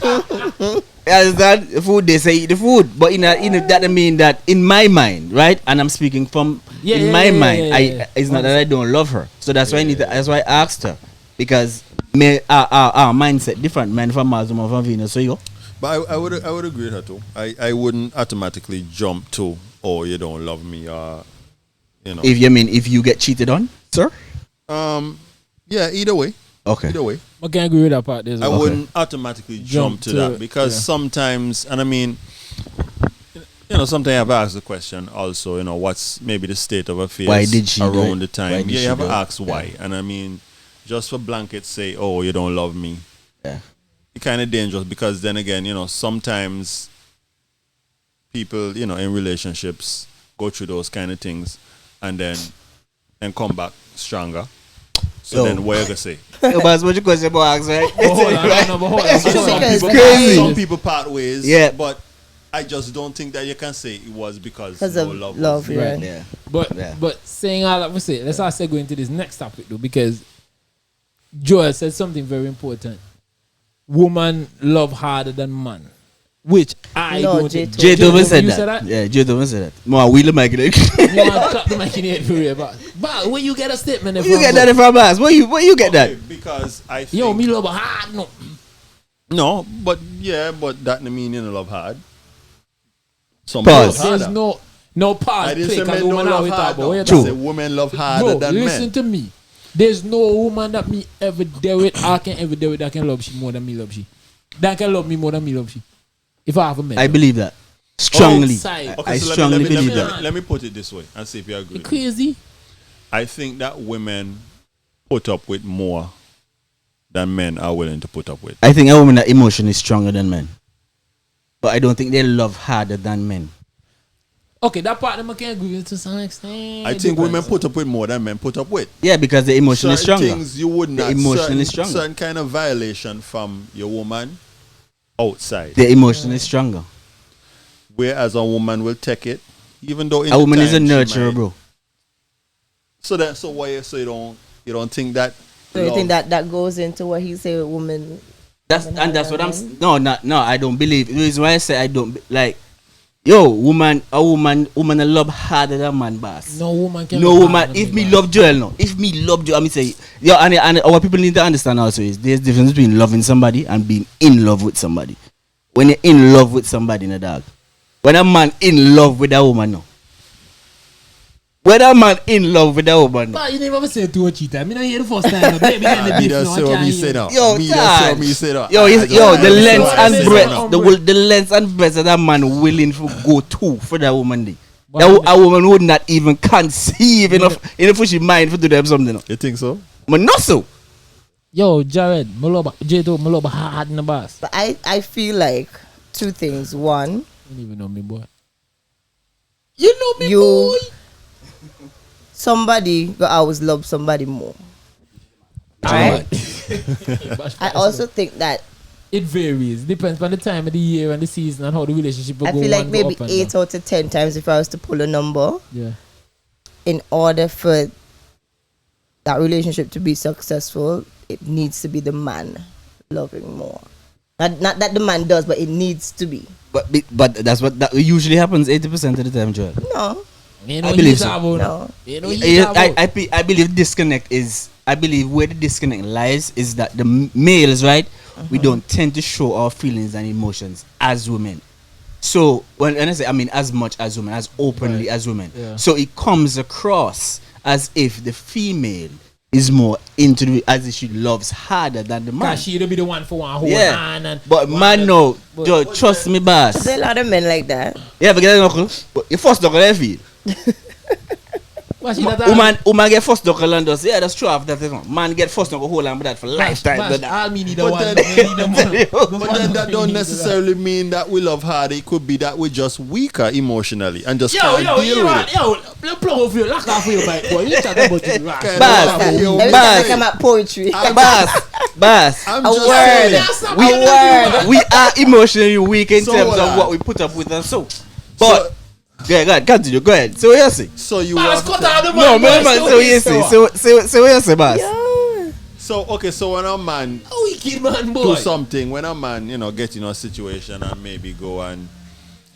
You understand? The food, they say eat the food, but in that I mean that in my mind, right? And I'm speaking from my mind. It's not that I don't love her, so that's why that's why I asked her, because our mindset different, man from Mars, woman from Venus. So you. But I would agree with her too. I wouldn't automatically jump to, oh, you don't love me, or you know. If you get cheated on, sir. Yeah, either way. Okay. Either way. I can agree with that part. There's I wouldn't automatically jump to that, because yeah. sometimes, and I mean, you know, sometimes I've asked the question also, you know, what's maybe the state of affairs Why did she do around it? the time. Why did Yeah, she you have do to it? ask why. Yeah. And I mean, just for blanket say, oh, you don't love me, Yeah. it's kind of dangerous, because then again, you know, sometimes people, you know, in relationships go through those kind of things and then come back stronger. So Yo. then what you gonna say? Yo, but what you question about ask, right? Some people part ways, Yeah. but I just don't think that you can say it was because Because no of love. love, was yeah. Yeah. But Yeah. but saying all that, we say, let's also go into this next topic though, because Joel said something very important. Woman love harder than man, which I No, don't. J2. J Tobin said you that. Yeah, J Tobin said that. More wheel mic. You want to clap the mic in the head for real, but where you get a statement Where from? you get that from us? Where you get that? Okay, because I think Yo, me love hard no. no, but yeah, but that don't mean you don't love hard. Some Pause. love There's harder. no pause. I didn't Play, say 'cause men don't woman love always talk hard. about what Though. you I talk say women love harder Bro, than listen men. to me. There's no woman that me ever deal with, I can ever deal with, that can love she more than me love she. That can love me more than me love she. If I have a man. I believe that strongly. Outside. Okay, I so strongly let me, believe let me, that. let me put it this way and see if you agree. You crazy? I think that women put up with more than men are willing to put up with. I think a woman that emotion is stronger than men, but I don't think they love harder than men. Okay, that part I can agree with to some extent. I think women put up with more than men put up with. Yeah, because the emotion is Certain stronger. things you would The not. emotion certain, is stronger. certain kind of violation from your woman outside. The emotion is stronger. Whereas a woman will take it, even though in A the woman is a time she nurturer, might- bro. So why so you don't think that? So you love- think that goes into what he say with women? That's what I'm. No. I don't believe. The reason why I say I don't like. Yo, a woman a love harder than man, boss. No woman can No love woman. harder than If me boss. love Joel, no. If me love Joel, I mean say, yo, and our people need to understand also is there's difference between loving somebody and being in love with somebody. When you're in love with somebody, in a dog. When a man in love with a woman, no. When a man in love with a woman, no. But you never say to a cheater. I mean, I hear the first time. No. Baby, then the Me beef, just no, say I what can't me hear. say now. Yo, Me just say what Taj. me say now. Yo, I the just length say and what I say breadth, now. the length and breadth that that man willing to go to for that woman. Day. But That a woman would not even conceive enough she mind for do them something. No. You think so? But not so. Yo, Jared, J2, my love hard in the boss. But I feel like two things. One, You don't even know me, boy. You know me, You- boy. somebody will always love somebody more. Right? I also think that It varies. Depends on the time of the year and the season and how the relationship will I go. feel like on, go maybe up and 8 down. out of 10 times if I was to pull a number, Yeah. in order for that relationship to be successful, it needs to be the man loving more. Not that the man does, but it needs to be. But that's what that usually happens 80% of the time, Joel. No. You I believe so. No. I believe disconnect is. I believe where the disconnect lies is that the males, right? We don't tend to show our feelings and emotions as women. So when I say, I mean as much as women, as openly as women. Yeah. So it comes across as if the female is more into the, as if she loves harder than the man. Cause she'll be the one for one whole Yeah, hand and but man, no, Joe, trust me, boss. There's a lot of men like that. Yeah, forget that knuckle. But your first knuckle, I feel. But she that Woman get first knuckle and does. Yeah, that's true. After that, man get first knuckle hold on with that for lifetime. Bash, all me need the But one. then- Me need the one. But then that don't necessarily mean that we love hard. It could be that we're just weaker emotionally and just can't deal you with right, it. you plug off your lock off your bike, boy. You talk about it, right? Okay, Bass. Yo, Every time Bass. I come at poetry. Bass. I'm A just word. saying. We are emotionally weak in So terms what of I- what we put up with and so. But go ahead, continue. Go ahead. So what you say? So you Bass, have cut to- out the No, man. man. So what you say? So what you say, Bass? Yeah. So okay, so when a man Oh, wicked man, do boy. something, when a man, get in a situation and maybe go and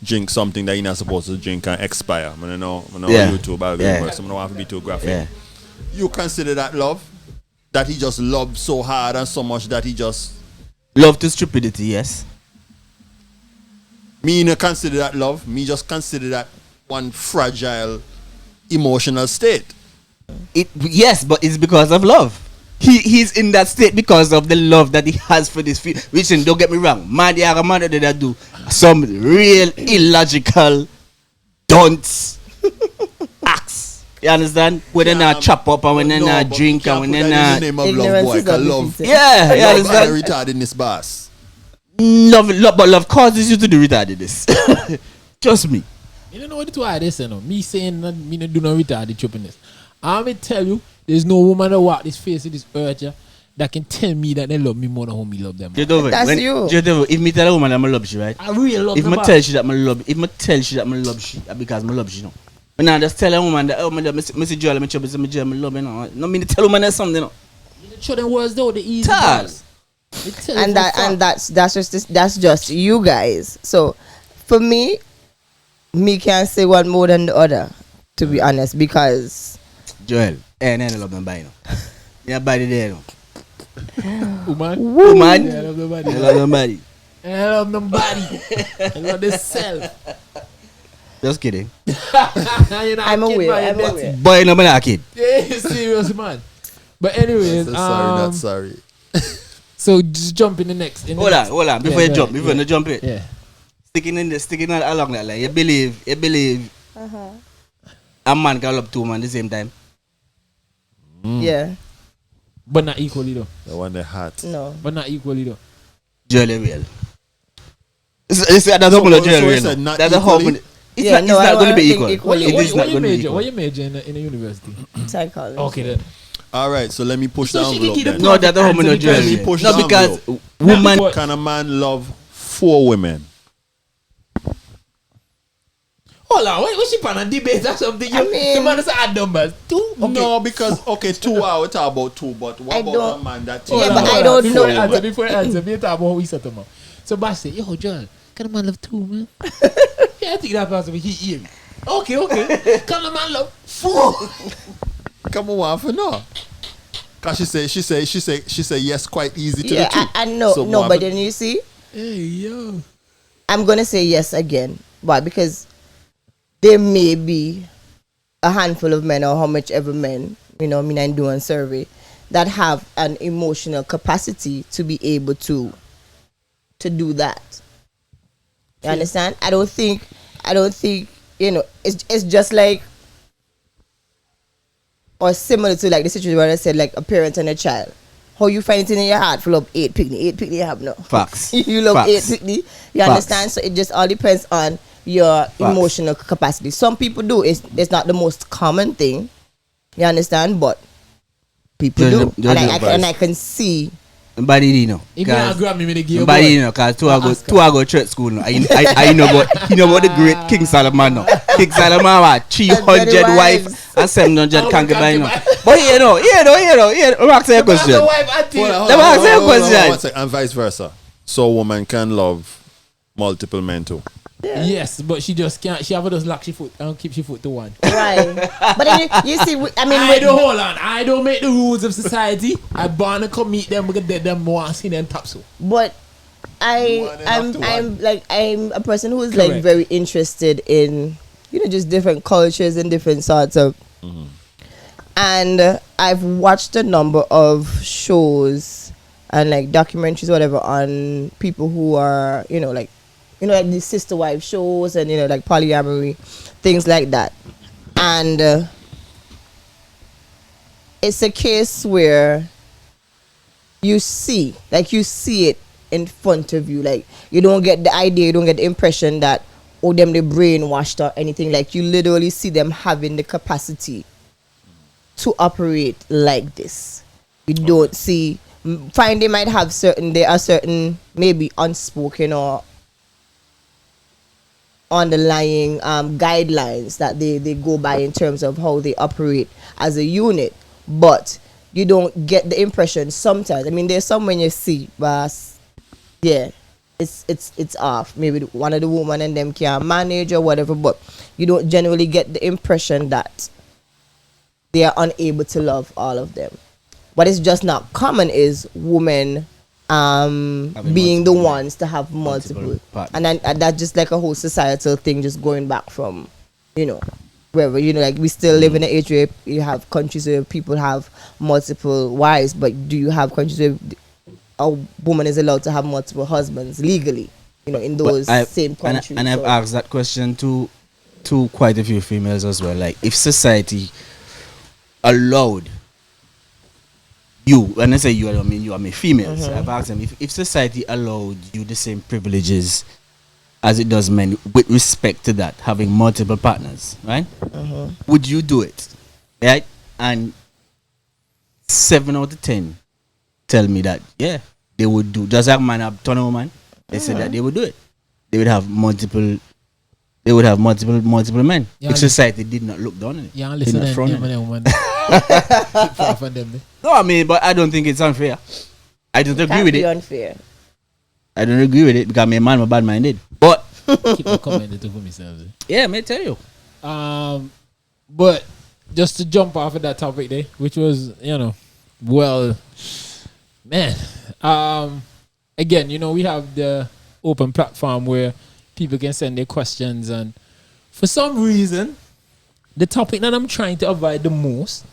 drink something that you're not supposed to drink and expire. I know Yeah. YouTube, I'll Yeah. work, so I don't want to be too graphic. Yeah. You consider that love? That he just loved so hard and so much that he just Love to stupidity, yes. me no consider that love. Me just consider that one fragile emotional state. Yes, but it's because of love. He's in that state because of the love that he has for this field. Which, don't get me wrong, man, there are man that do some real illogical dunce acts. You understand? When they not chop up and when they not drink and when they not. name of love, Ignorance boy, is 'cause undefeated. love. Yeah, you Love understand? and retardedness, boss. But love causes you to do retardedness. Trust me. You don't know what to why this, you know. Me saying that me not do no retarded choppiness. I'm gonna tell you, there's no woman that walk this face of this earth yeah, that can tell me that they love me more than how me love them. That's you. If me tell a woman I'm love she, right? I really love If them. me tell she that I love, if me tell she that I love she, because I love she, no. But now just tell a woman that me love, me see Joel, me chop, me Joel, me love, you know. No, me tell a woman that something, no. Show them words though, the easy Tell. parts. They tell you for That's just you guys. So for me can't say one more than the other, to be honest, because Joel, I love nobody, no. Yeah, body there, no. fact. Woman. Woman, Yeah, I love nobody. I love nobody. I love nobody. I love this self. Just kidding. You're not I'm a kid, aware, but I'm you're aware. dirty. Boy, no, man, a kid. Yeah, you're serious, man. But anyways, Sorry, not sorry. so just jump in the next. Hold on. Before Yeah, you jump, yeah. you jump it. Yeah. Sticking along that line. You believe a man can love two men at the same time. yeah, But not equally though. The one that hot. no. But not equally though. Joel real. That's how So much you Joel real. said not That's how equally? much. It's Yeah, not, no, it's I not going to don't be think equal. equally. It What is not going to be major? equal. What you major in a university? Psychology. Okay then. All right, so let me push So the she can envelope get the then. No, that's how much Answer Joel because he real. pushed No, the because envelope. woman. But- Can a man love 4 women? Hold on, what she pan a debate or something? I mean- the man is add numbers. 2? Okay. No, because 2 hours talk about 2, but what I about don't- a man that Yeah, Hold but on, I hold don't on. know. Before you answer, me talk about how we set them up. So Bash say, yo, John, can a man love 2, man? Yeah, I think that person he hear me. Okay. Can a man love 4? come on for no? Cause she say yes quite easy to Yeah, the two. I know. So No, what but happened? then you see, Hey, yo. I'm gonna say yes again. Why? Because there may be a handful of men, or how much ever men, me and doing survey, that have an emotional capacity to be able to do that. You understand? I don't think it's just like, or similar to like the situation where I said like a parent and a child. How you find it in your heart full of 8 picnic. 8 picnic you have no. Facts. You love Facts. 8 picnic. You Facts. understand? So it just all depends on your emotional capacity. Some people do. It's not the most common thing. You understand? But people do. And I can see. Nobody you know. If you not grab me with the gear, Nobody you know, cause two I go church school now. I know about the great King Solomon now. King Solomon had 300 wives and 700 concubine. But you know, ask your question. Let me ask you a question. And vice versa. So a woman can love multiple men too. Yeah. Yes, but she just can't. She have to just lock she foot and keep she foot to one. Right. But then you see, I mean, I don't hold on. I don't make the rules of society. I born to come meet them because they them want to see them top so. But I'm a person who's Correct. like very interested in just different cultures and different sorts of. And I've watched a number of shows and like documentaries, whatever, on people who are like these sister wife shows and like polyamory, things like that. And it's a case where you see it in front of you. Like, you don't get the idea, you don't get the impression that them they brainwashed or anything. Like, you literally see them having the capacity to operate like this. You don't see, fine, they might have there are certain maybe unspoken or underlying guidelines that they go by in terms of how they operate as a unit, but you don't get the impression sometimes. I mean, there's some when you see, but yeah, it's off. Maybe one of the women and them can manage or whatever, but you don't generally get the impression that they are unable to love all of them. What is just not common is women being the ones to have multiple and that's just like a whole societal thing, just going back from wherever, like we still live in an age where you have countries where people have multiple wives, but do you have countries where a woman is allowed to have multiple husbands legally, in those same countries? And I've asked that question to quite a few females as well. Like, if society allowed you, when I say you, I mean you, I mean females. I've asked them, if society allowed you the same privileges as it does men with respect to that, having multiple partners, right? Would you do it? Right? And 7 out of 10 tell me that, yeah, they would do. Just like man have ton of woman, they said that they would do it. They would have multiple men. Yeah, if society did not look down on it. Yeah, listen to them. No, I mean, but I don't think it's unfair. I don't agree with it. Unfair. I don't agree with it because my man was bad minded. But keep the comment for myself. Yeah, may tell you. But just to jump off of that topic there, which was, well, man. Again, we have the open platform where people can send their questions, and for some reason, the topic that I'm trying to avoid the most,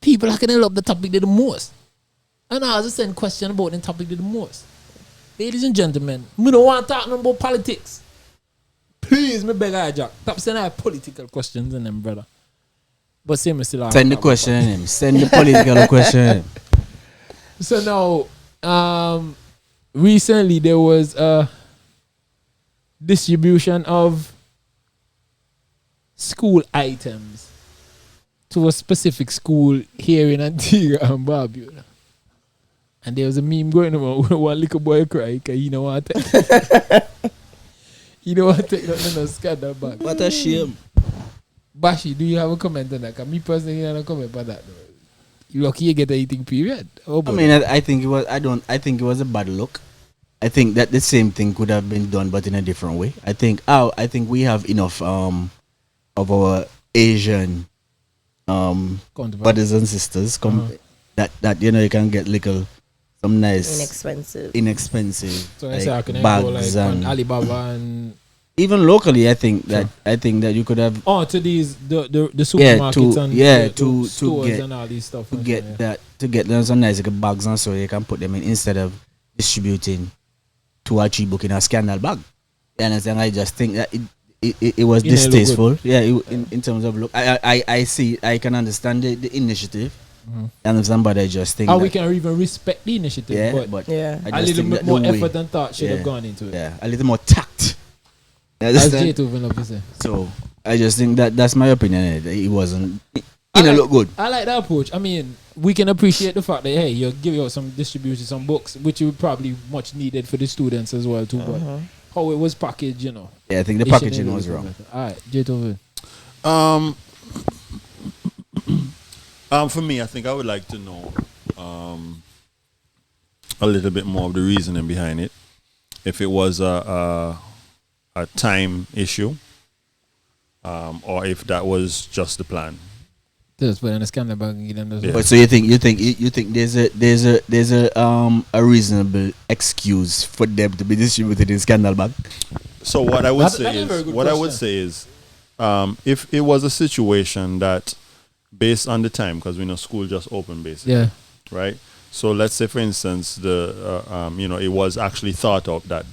people are gonna love the topic the most. And I was send question about the topic the most. Ladies and gentlemen, we don't want to talk no about politics. Please, me beg you, Jack. Stop sending political questions in them, brother. But same still send the question in him. Send the political question in him. So now, recently there was a distribution of school items to a specific school here in Antigua and Barbuda. And there was a meme going on where one little boy cry because he don't want to take no scandal back. What a shame. Bashi, do you have a comment on that? Because me personally, I don't comment on that. You lucky you get a eating period. Oh, I mean, I think it was. I think it was a bad look. I think that the same thing could have been done, but in a different way. I think we have enough of our Asian brothers and sisters that you can get some nice inexpensive so like, I can bags go like and on Alibaba and even locally. I think that you could have to these the supermarkets and to stores get and all these stuff to get them some nice bags and so you can put them in instead of distributing 2 or 3 book in a scandal bag. You understand? I just think that it was distasteful. Yeah, in terms of look, I see. I can understand the initiative. And somebody I just think we can even respect the initiative. Yeah, but I a little bit more effort and thought should have gone into it. Yeah, a little more tact. As J2 love to say. So I just think that's my opinion. It wasn't. Look good. I like that approach. I mean, we can appreciate the fact that you're giving out some distribution, some books, which would probably much needed for the students as well too. But how it was packaged, Yeah, I think the packaging was wrong. All right, J2. For me, I think I would like to know a little bit more of the reasoning behind it. If it was a time issue, or if that was just the plan. Just put in a scandal bag and give them those. Yeah. But so you think there's a reasonable excuse for them to be distributed in scandal bag? So what I would That is a very good say is, if it was a situation that, based on the time, because we know school just opened basically, Yeah. right? So let's say, for instance, it was actually thought of that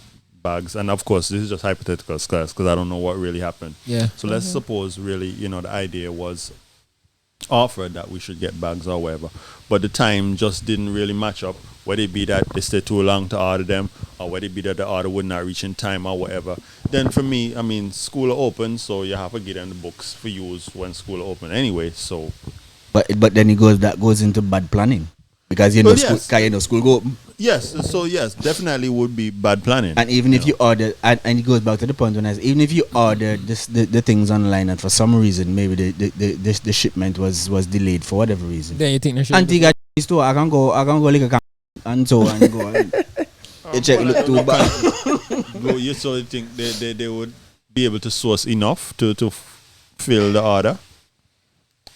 bags, and of course, this is just hypothetical, because I don't know what really happened. Yeah. So let's suppose really, the idea was offered that we should get bags or whatever, but the time just didn't really match up. Whether it be that they stayed too long to order them, or whether it be that the order would not reach in time or whatever. Then for me, I mean, school open, so you have to get them the books for use when school open anyway. So, But then that goes into bad planning because Well, school, yes. school go open. yes, definitely would be bad planning. And even if know. you order, and it goes back to the point when I said, even if you order the things online and for some reason maybe the shipment was delayed for whatever reason. Then you think they should. Antigua store, I can go like a camp and so and go. You check look too bad. You so you think they would be able to source enough to fill the order?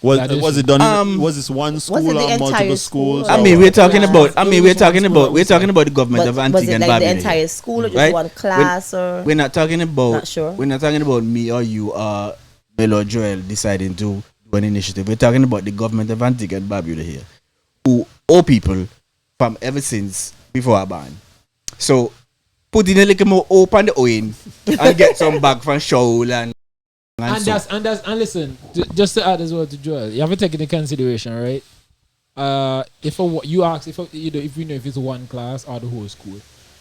Was it done? Was this one school it the or multiple entire schools? school? I mean, we're talking Yeah. about. I mean, we're It was talking one about. school, We're talking about the government of Was Antigua it and like the Barbuda. entire school or just Right? one class or? We're not talking about. Not sure. We're not talking about me or you or Mel or Joel deciding to do an initiative. We're talking about the government of Antigua and Barbuda here, who owe people from ever since before I ban. So put in a little more hope on the oil and get some back from Shaul and listen, just to add as well to Joel, you have to take into consideration, right? If you ask if we know if it's one class or the whole school.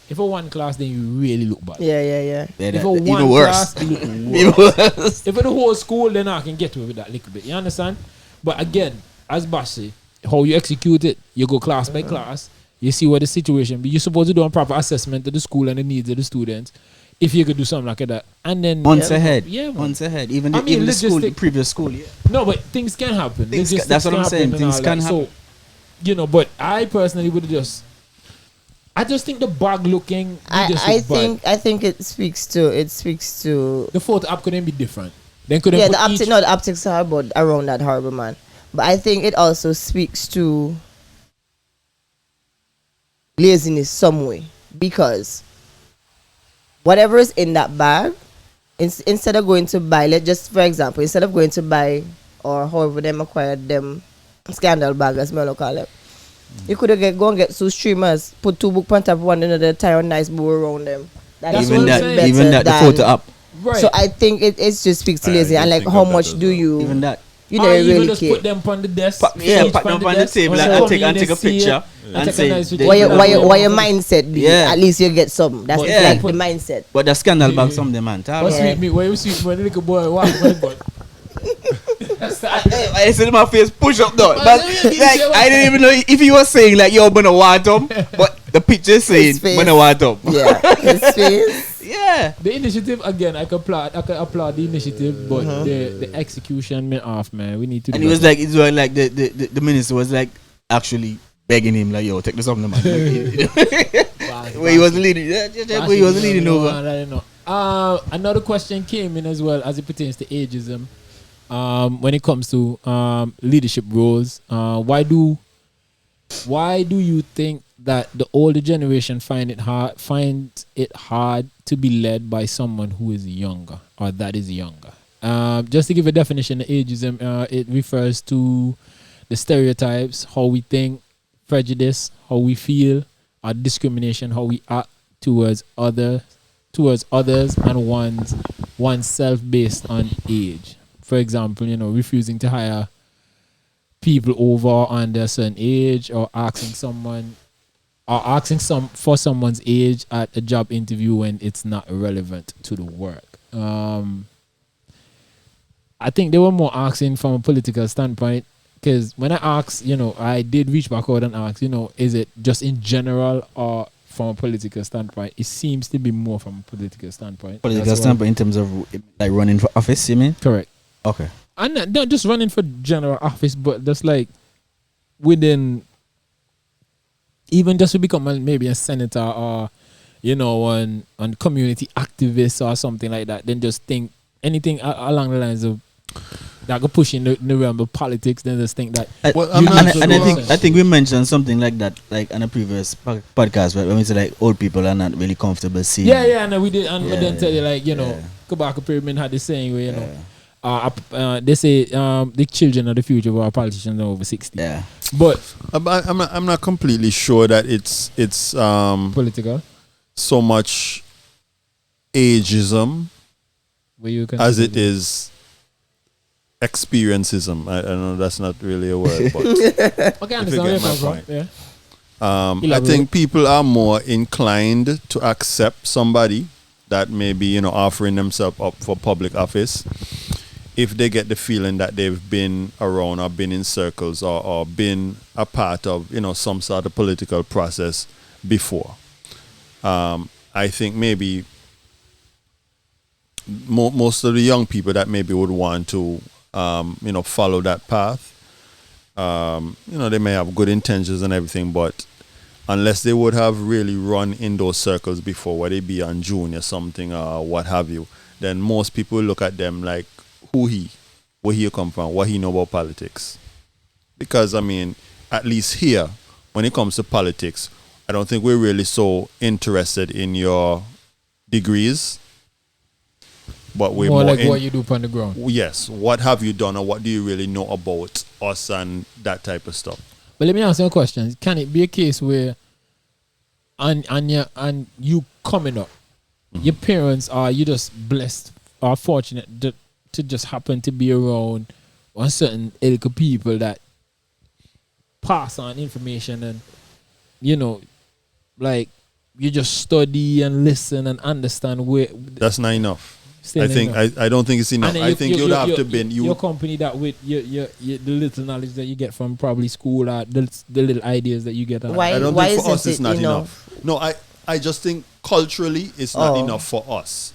If a one class, then you really look bad. Yeah. Yeah, If a even one worse. class, you look Even worse. worse. If it's the whole school, then I can get away with that little bit. You understand? But again, as Bash say, how you execute it, you go class by class. You see what the situation be. You're supposed to do a proper assessment of the school and the needs of the students. If you could do something like that, and then Months ahead. Yeah, man. Months ahead. Even I the, mean, even the school, the logistic- previous school. Yeah. No, but things can happen. Things Logistics that's what can I'm saying. happen and Things all can that. happen. So, but I personally would just. I just think the bag looking. I think it speaks to the photo app couldn't be different. Then couldn't yeah, put the optics are about around that horrible man. But I think it also speaks to laziness some way, because whatever is in that bag, instead of going to buy, for example, instead of going to buy or however them acquired them scandal bag as Melo call it, you could have go and get two streamers, put two book on top of one another, tie a nice bow around them. That's Even what I'm that, saying. even that, the Better photo than- up. right. So I think it just speaks to I laziness and just like think how of that much as do well. you Even that. you Or never even really just care. put them on the desk. Yeah, each put them on the desk, table or and come take in a see picture it, and take a say nice they- picture. Why your mindset be? Yeah. At least you get some. That's Yeah. like the mindset. But the scandal bag, some of them man. What's Yeah. sweet me? Where you sweet when the little boy walk my butt. I said my face push up though. But But let me like get you- I didn't even know if he was saying like yo gonna want them, but the picture saying His face. gonna want them. Yeah, his face. Yeah. The initiative again, I can applaud the initiative, but the execution me off, man. We need to. And do it was better. like it was like the minister was like actually begging him like yo take this off the man. Where he was leading, where he was leading over. I don't know. Another question came in as well as it pertains to ageism. When it comes to leadership roles, why do you think that the older generation find it hard to be led by someone who is younger or that is younger? Just to give a definition of ageism, it refers to the stereotypes, how we think, prejudice, how we feel, or discrimination, how we act towards others and oneself based on age. For example, refusing to hire people over under a certain age, or asking for someone's age at a job interview when it's not relevant to the work. I think they were more asking from a political standpoint, because when I asked, I did reach back out and ask, is it just in general or from a political standpoint? It seems to be more from a political standpoint. Political That's why- standpoint in terms of like running for office, you mean? Correct. Okay. I'm not just running for general office, but just like within, even just to become maybe a senator or on community activist or something like that. Then just think anything along the lines of that go push in the realm of politics. Then just think that. Well, I think we mentioned something like that, like on a previous podcast, right? When we said like old people are not really comfortable seeing. Yeah, no, we did, and we Yeah, then tell you like Kabaka Pyramid had the saying where they say the children are the future of our politicians are over 60. Yeah, but I'm not completely sure that it's political so much ageism where you can as it is experiencism. I know that's not really a word, but okay, I if you understand where get you're my coming from. point. Yeah. I Elaborate. think people are more inclined to accept somebody that may be, offering themselves up for public office if they get the feeling that they've been around or been in circles or been a part of, some sort of political process before. I think maybe most of the young people that maybe would want to, follow that path, they may have good intentions and everything, but unless they would have really run in those circles before, whether it be on junior something or what have you, then most people look at them like, where he come from, what he know about politics. Because, at least here, when it comes to politics, I don't think we're really so interested in your degrees, but we're more more like what you do on the ground. Yes, what have you done or what do you really know about us and that type of stuff. But let me ask you a question. Can it be a case where and you coming up, your parents are you just blessed or fortunate to just happen to be around one certain ilk of people that pass on information and like you just study and listen and understand where That's not enough. Still I think enough. I don't think it's enough. And then I think you'd have to be your company that with the little knowledge that you get from probably school or the little ideas that you get. Why? I don't why think for isn't us it's it not enough? enough. No, I just think culturally it's not enough for us.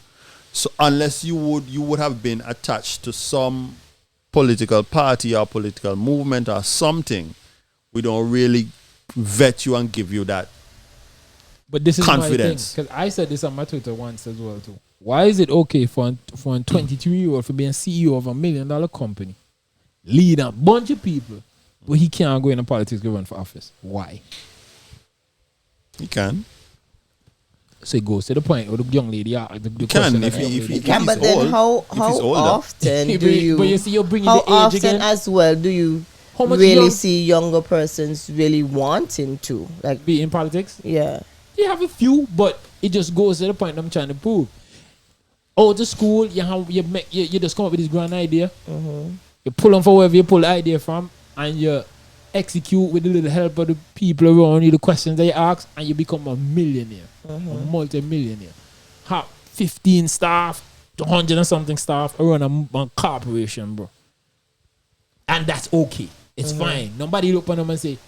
So unless you would have been attached to some political party or political movement or something, we don't really vet you and give you that. But this is confidence. Because I said this on my Twitter once as well too. Why is it okay for a 23-year-old for being CEO of $1 million company, lead a bunch of people, but he can't go into politics to run for office? Why? You can. So it goes to the point where the young lady the Can question if that the young he lady- if Can, he's but then old, how if he's older. often do you? But you see, you're bringing How the age often again. as well do you How much really young- see younger persons really wanting to like? Be in politics. Yeah. You have a few, but it just goes to the point I'm trying to prove. Oh, to school, you just come up with this grand idea. You pull on for wherever you pull the idea from, and you execute with a little help of the people around you, the questions that you ask, and you become a millionaire, a multi-millionaire. Have 15 staff, 100 and something staff, around a corporation, bro. And that's okay. It's fine. Nobody look on them and say,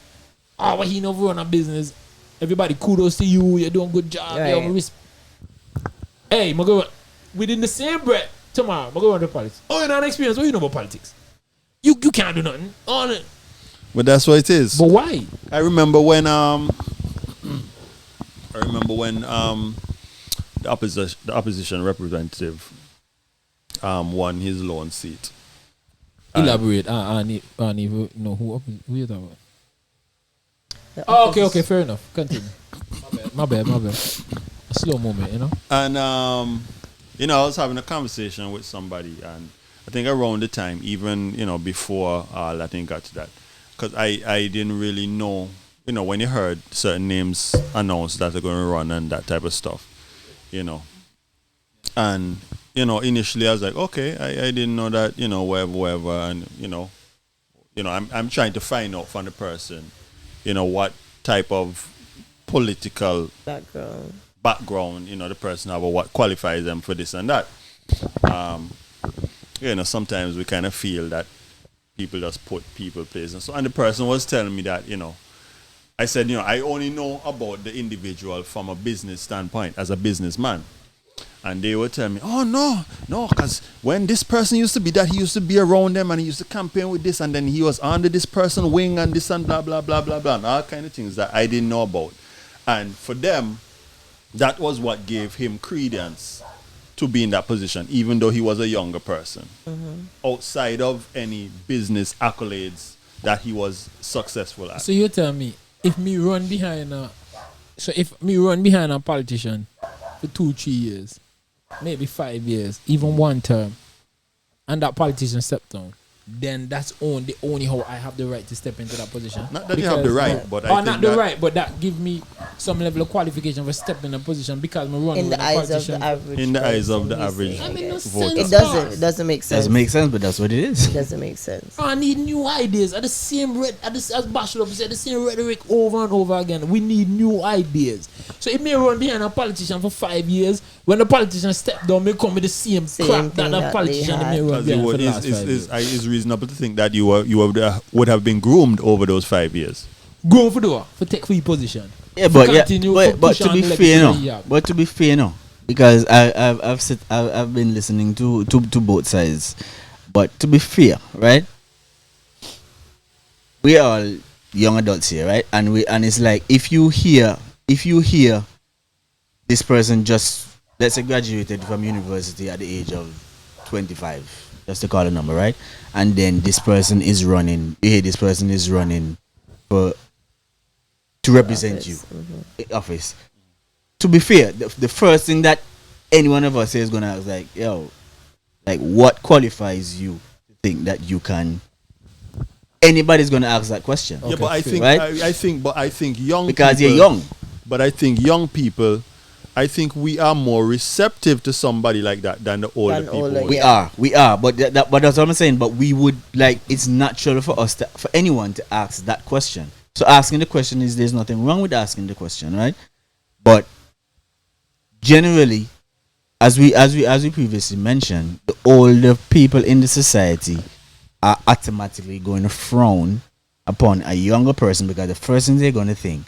oh, well, he never run a business. Everybody, kudos to you. You're doing a good job. Right. Hey, my girl, within the same breath, tomorrow, I'm going to politics. Oh, you're not experienced. What you know about politics? You can't do nothing. Oh, But that's what it is. but why? I remember when the opposition representative won his lone seat. Elaborate. I need to know who you're talking about. Oh, okay, fair enough. Continue. My bad. A slow moment, And I was having a conversation with somebody, and I think around the time, even before I think got to that, because I didn't really know, when you heard certain names announced that they're going to run and that type of stuff, and initially I was like, okay, I didn't know that, whatever, and I'm trying to find out from the person, what type of political background, the person have, or what qualifies them for this and that. Sometimes we kind of feel that people just put people places. So, and the person was telling me that, I said, I only know about the individual from a business standpoint as a businessman. And they would tell me, oh, no, because when this person used to be that, he used to be around them and he used to campaign with this, and then he was under this person wing and this and blah, blah, blah, blah, blah, and all kind of things that I didn't know about. And for them, that was what gave him credence to be in that position, even though he was a younger person. Outside of any business accolades that he was successful at. So you tell me, if me run behind a politician for 2-3 years, maybe 5 years, even 1 term, and that politician stepped down, then that's only how I have the right to step into that position. Not that you have the right, but I think not the right, but that give me some level of qualification for stepping in a position because I'm running In the eyes of the average. in the eyes of the person, average I mean, no voter. sense. It doesn't make sense. Doesn't make sense, but that's what it is. It doesn't make sense. I need new ideas. As Bachelor said, the same rhetoric over and over again. We need new ideas. So if me run behind a politician for 5 years, when the politician step down, me come with the same crap that the politician may run behind for the last 5 years. It's reasonable to think that you would have been groomed over those 5 years. Go for the war, for take free position. Yeah, but to be fair, no. Because I've been listening to both sides. But to be fair, right? We are all young adults here, right? And it's like if you hear this person just, let's say, graduated from university at the age of 25, just to call a number, right? And then this person is running. You hear this person is running to represent you, office. To be fair, the first thing that any one of us is gonna ask, like, yo, like, what qualifies you to think that you can? Anybody's gonna ask that question. Yeah, but I think, right? I think young Because people, you're young. But I think young people, I think we are more receptive to somebody like that than the older people. We are, but but that's what I'm saying. But we would, like, it's natural for us for anyone to ask that question. So asking the question there's nothing wrong with asking the question, right? But generally, as we previously mentioned, the older people in the society are automatically going to frown upon a younger person because the first thing they're going to think,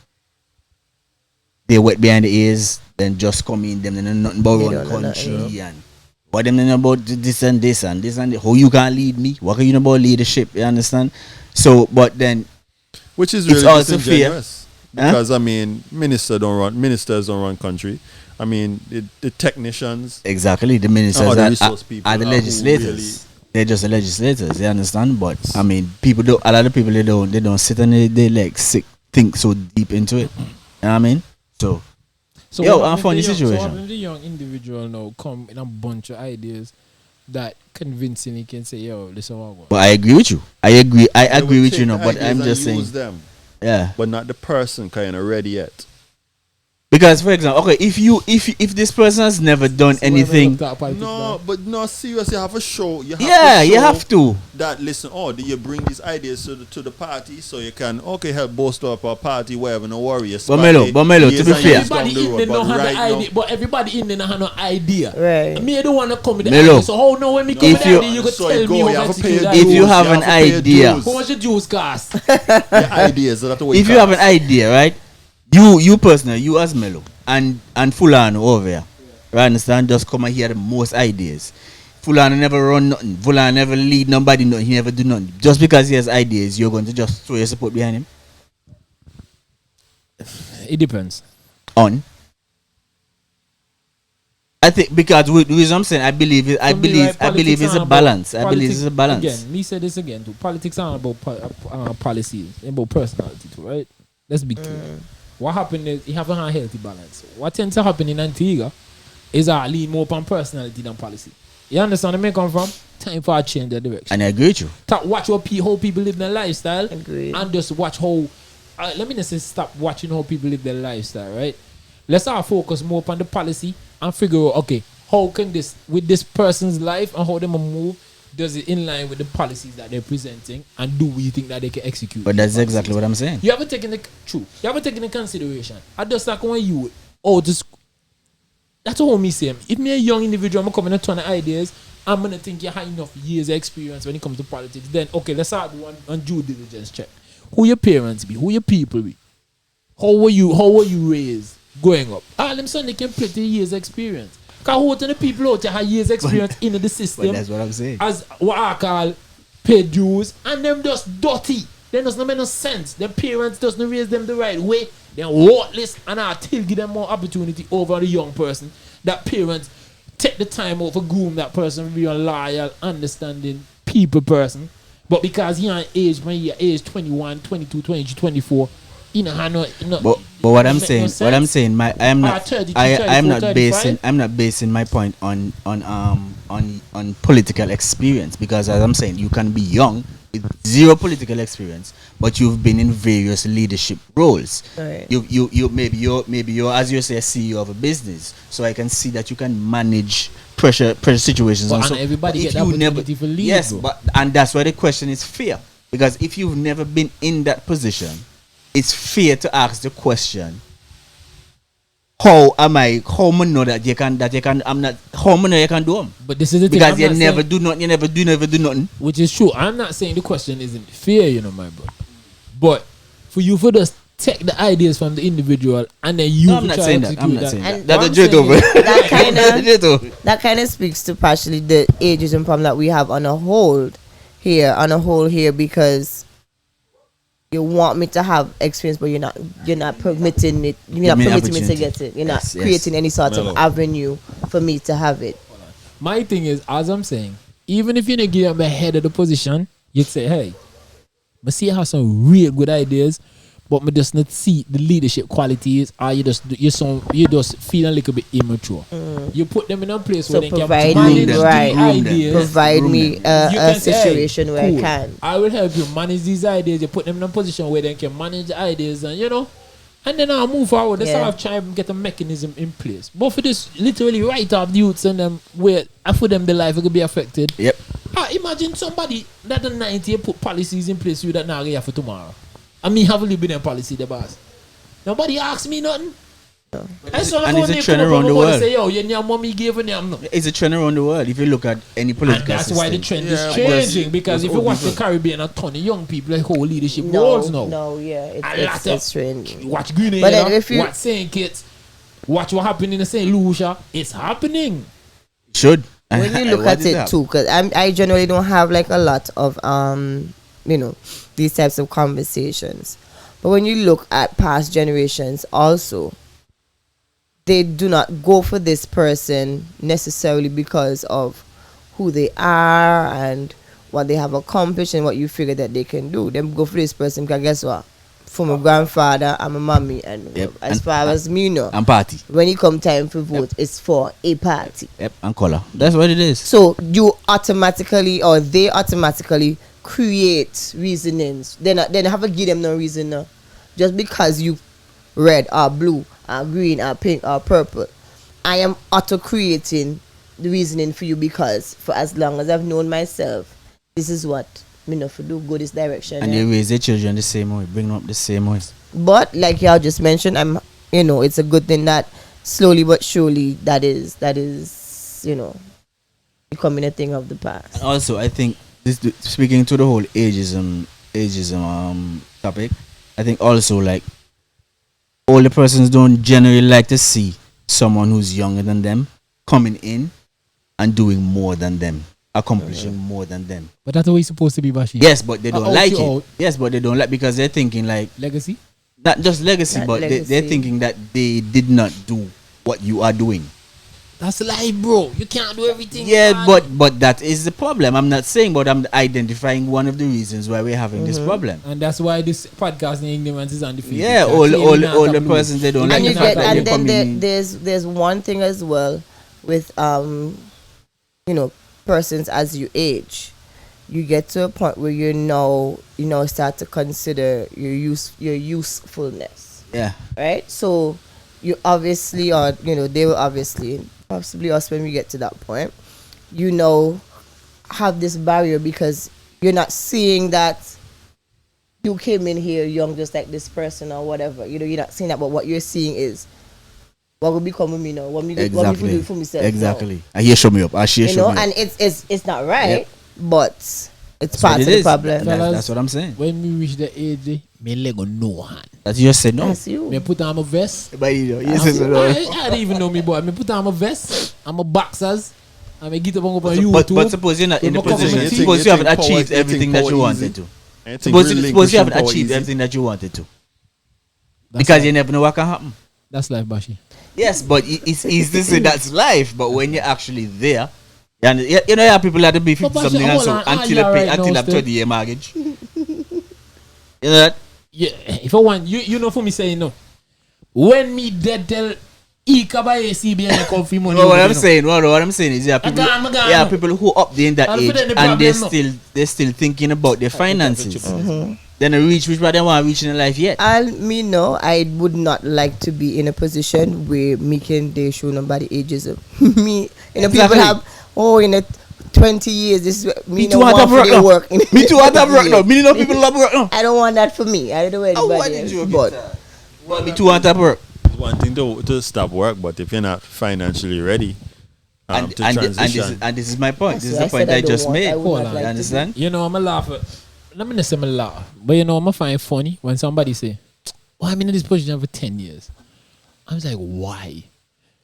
they wet behind the ears, then just come in, them then nothing about one country and what them know about this and this and this and this. How you can't lead me? What can you know about leadership? You understand? So, but then, which is really also disingenuous because I mean, ministers don't run country. I mean, the technicians, exactly, the ministers the are resource people the legislators. They're just the legislators. You understand? But I mean, a lot of people they don't sit and they like think so deep into it. You know what I mean? So I'm funny situation. So having the young individual now come in a bunch of ideas that convincingly can say, yo, listen what I want. But I agree with you. I agree with you now, but I'm just saying them, yeah. but not the person kind of ready yet. Because, for example, okay, if this person has never done anything, seriously, you have a show. You have to. That listen, do you bring these ideas to the party so you can help bolster up our party, wherever, no worries. But Melo, to be fair, everybody in there don't have the idea, but everybody in there don't have no idea. Right. Me, I don't want to come with the Melo, idea. So how no when me come with the idea, you could tell me how much if you have an idea, how much the juice cost? Your ideas. If you have an idea, right? You personally, you as Melo and Fulano over here, right? Understand? Just come and hear the most ideas. Fulano never run nothing. Fulano never lead nobody nothing. He never do nothing. Just because he has ideas, you're going to just throw your support behind him? It depends. I think because with I'm saying, I believe it's a balance. I believe it's a balance. Again, me say this again too. Politics aren't about policies, it's about personality too, right? Let's be clear. What happened is you have a healthy balance. What tends to happen in Antigua is I lean more upon personality than policy. You understand where I come from? Time for a change the direction. And I agree with you. Watch how people live their lifestyle. Agreed. And just watch how. Let me just say, stop watching how people live their lifestyle, right? Let's all focus more upon the policy and figure out, okay, how can this, with this person's life and how they move, does it in line with the policies that they're presenting, and do we think that they can execute? But that's exactly what I'm saying. You haven't taken the consideration. I just like when you that's what me saying. If me a young individual, I'm coming a ton of ideas, I'm gonna think you have enough years of experience when it comes to politics. Then okay, let's start one due diligence check. Who your parents be? Who your people be? How were you raised growing up? Them son they can plenty years experience. Cause whole to the people out there have years experience in the system. But that's what I'm saying. As what I call paid dues, and them just dirty. Them does not make no sense. Their parents doesn't raise them the right way. They're worthless, and I still give them more opportunity over the young person. That parents take the time out to groom that person, be a loyal, understanding people person. But because he on age, when he age 21, 22, 23, 24, you know, I know. But what I'm saying, I'm not basing my point on political experience, because as I'm saying, you can be young with zero political experience, but you've been in various leadership roles. Right. You maybe you're as you say a CEO of a business, so I can see that you can manage pressure situations. But and so, everybody but get if the you never, opportunity for lead, yes, bro. but and that's why the question is fair, because if you've never been in that position, it's fair to ask the question: how am I? How many know that you can? I'm not. How many you can do them? But this is the thing. Because I'm you not never saying- do nothing. You never do nothing. Which is true. I'm not saying the question isn't fair, you know, my bro. But for you for just take the ideas from the individual and then you No, I'm to not try saying to that. execute I'm not saying And that. That's what a jet I'm over. saying That kind of speaks to partially the ageism problem that we have on a whole here, because you want me to have experience, but you're not permitting it. You're not me permitting me to opportunity. get it. You're not Yes, yes. creating any sort Mellow. of avenue for me to have it. My thing is, as I'm saying, even if you didn't give them the head of the position, you'd say, hey, I see you have some real good ideas, but me just not see the leadership qualities, or you just feel a little bit immature. You put them in a place So where they can provide manage me, the right. ideas. Provide me You a can say, hey, situation where cool, I can. I will help you manage these ideas. You put them in a position where they can manage the ideas, and and then I'll move forward. That's Yeah. how I've tried to get a mechanism in place. But for this, literally write off the youths and them where for them the life will be affected. Yep. Imagine somebody that the 90 put policies in place you that now here for tomorrow. I mean, have lived in a policy, the boss. Nobody asks me nothing. It's a trend around the world. Say, yo, your mommy gave a name. No. It's a trend around the world. If you look at any And political that's why the system. trend Yeah, is changing. Because if you old watch the people. Caribbean, a ton of young people like whole leadership roles now. It's trending. Watch Grenada, But then if you- watch St. Kitts, watch what happened in St. Lucia. It's happening. Should. When you look What at is it that? too, because I generally don't have like a lot of these types of conversations, but when you look at past generations also, they do not go for this person necessarily because of who they are and what they have accomplished and what you figure that they can do. Them go for this person because guess what? For my grandfather and my mommy, and Yep. as And- far as me know, And party. when it come time for vote, it's for a party. Yep. And color. That's what it is. So you automatically, or they automatically create reasonings. They have to give them no reason now. Just because you red or blue or green or pink or purple, I am auto creating the reasoning for you, because for as long as I've known myself, this is what me know for do, go this direction. And eh. they raise their children the same way, bring them up the same way. But like y'all just mentioned, it's a good thing that slowly but surely that is becoming a thing of the past. And also, I think this, speaking to the whole ageism topic, I think also like older persons don't generally like to see someone who's younger than them coming in and doing more than them, accomplishing more than them. But that's the way it's supposed to be, Bashi. Yes, but they don't out like you it. out. Yes, but they don't like, because they're thinking like Legacy. not just legacy, Not but they're legacy. thinking that they did not do what you are doing. That's life, bro. You can't do everything. Yeah, man. but that is the problem. I'm not saying, but I'm identifying one of the reasons why we're having this problem. And that's why this podcast in Ignorance is undefeated. Yeah, Because all clearly not the blue. persons, they don't like And the you fact get, that and you're then coming in. there's one thing as well with persons as you age, you get to a point where you start to consider your usefulness, Yeah. right? So you obviously, or they will obviously, possibly us when we get to that point, have this barrier because you're not seeing that you came in here young just like this person or whatever. You're not seeing that, but what you're seeing is what will become of me now. What me do Exactly. do for myself now. Exactly. I hear show me up. I hear show me up. And it's not right, Yep. but It's part of the problem. That's what I'm saying. When we reach the age, me leg on no hand. That you just said no. That's you. Me put on my vest. But you know, I don't even know me, boy. Me put on my vest. I'm a boxers. I may get up on YouTube. But suppose you're not in the With my position. community. Suppose you haven't You think achieved power- everything you that think you power wanted easy? to. Suppose you haven't achieved everything that you wanted to. Because you never know what can happen. That's life, Bashi. Yes, but it's easy to say that's life. But when you're actually there, and you know, you have people that be 50 something and so until they pay until a 30-year mortgage. You know that? Yeah, if I want, you know for me saying no. When me dead tell Ika buy a CBN coffee money. No, what I'm saying is people who up there in that And age for them, the and problem, they're still thinking about their finances. Then they reach which part they want to reach in life yet. I would not like to be in a position where me can they show nobody ageism. Me, Exactly. people have in a 20 years. This is me too no want want to for work their now. work. Me too want to work now. Me know people love work now. I don't want that for me. I don't know Why anybody did you else. get that? Me too want to work. It's one thing to stop work, but if you're not financially ready to transition. And this is my point. This is I the point said I I don't just want- made. I would Hold not on. like You to understand? You know, I'm a laugher. Let me not say I'm a laugh, but you know, I'm find funny when somebody say, "Oh, I'm in this position for 10 years." I was like, why?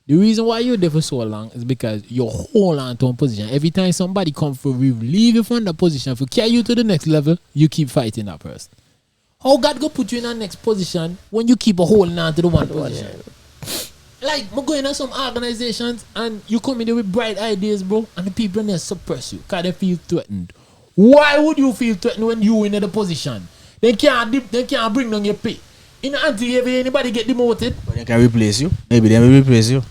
The reason why you're there for so long is because you hold on to a position. Every time somebody comes for relieve you from that position, to carry you to the next level, you keep fighting that person. How God go put you in that next position when you keep holding on to the one position? Like, I'm going to some organizations and you come in there with bright ideas, bro, and the people in there suppress you because they feel threatened. Why would you feel threatened when you in the position? They can't bring down your pay. In until anybody get demoted, But they can replace you. Maybe they will replace you.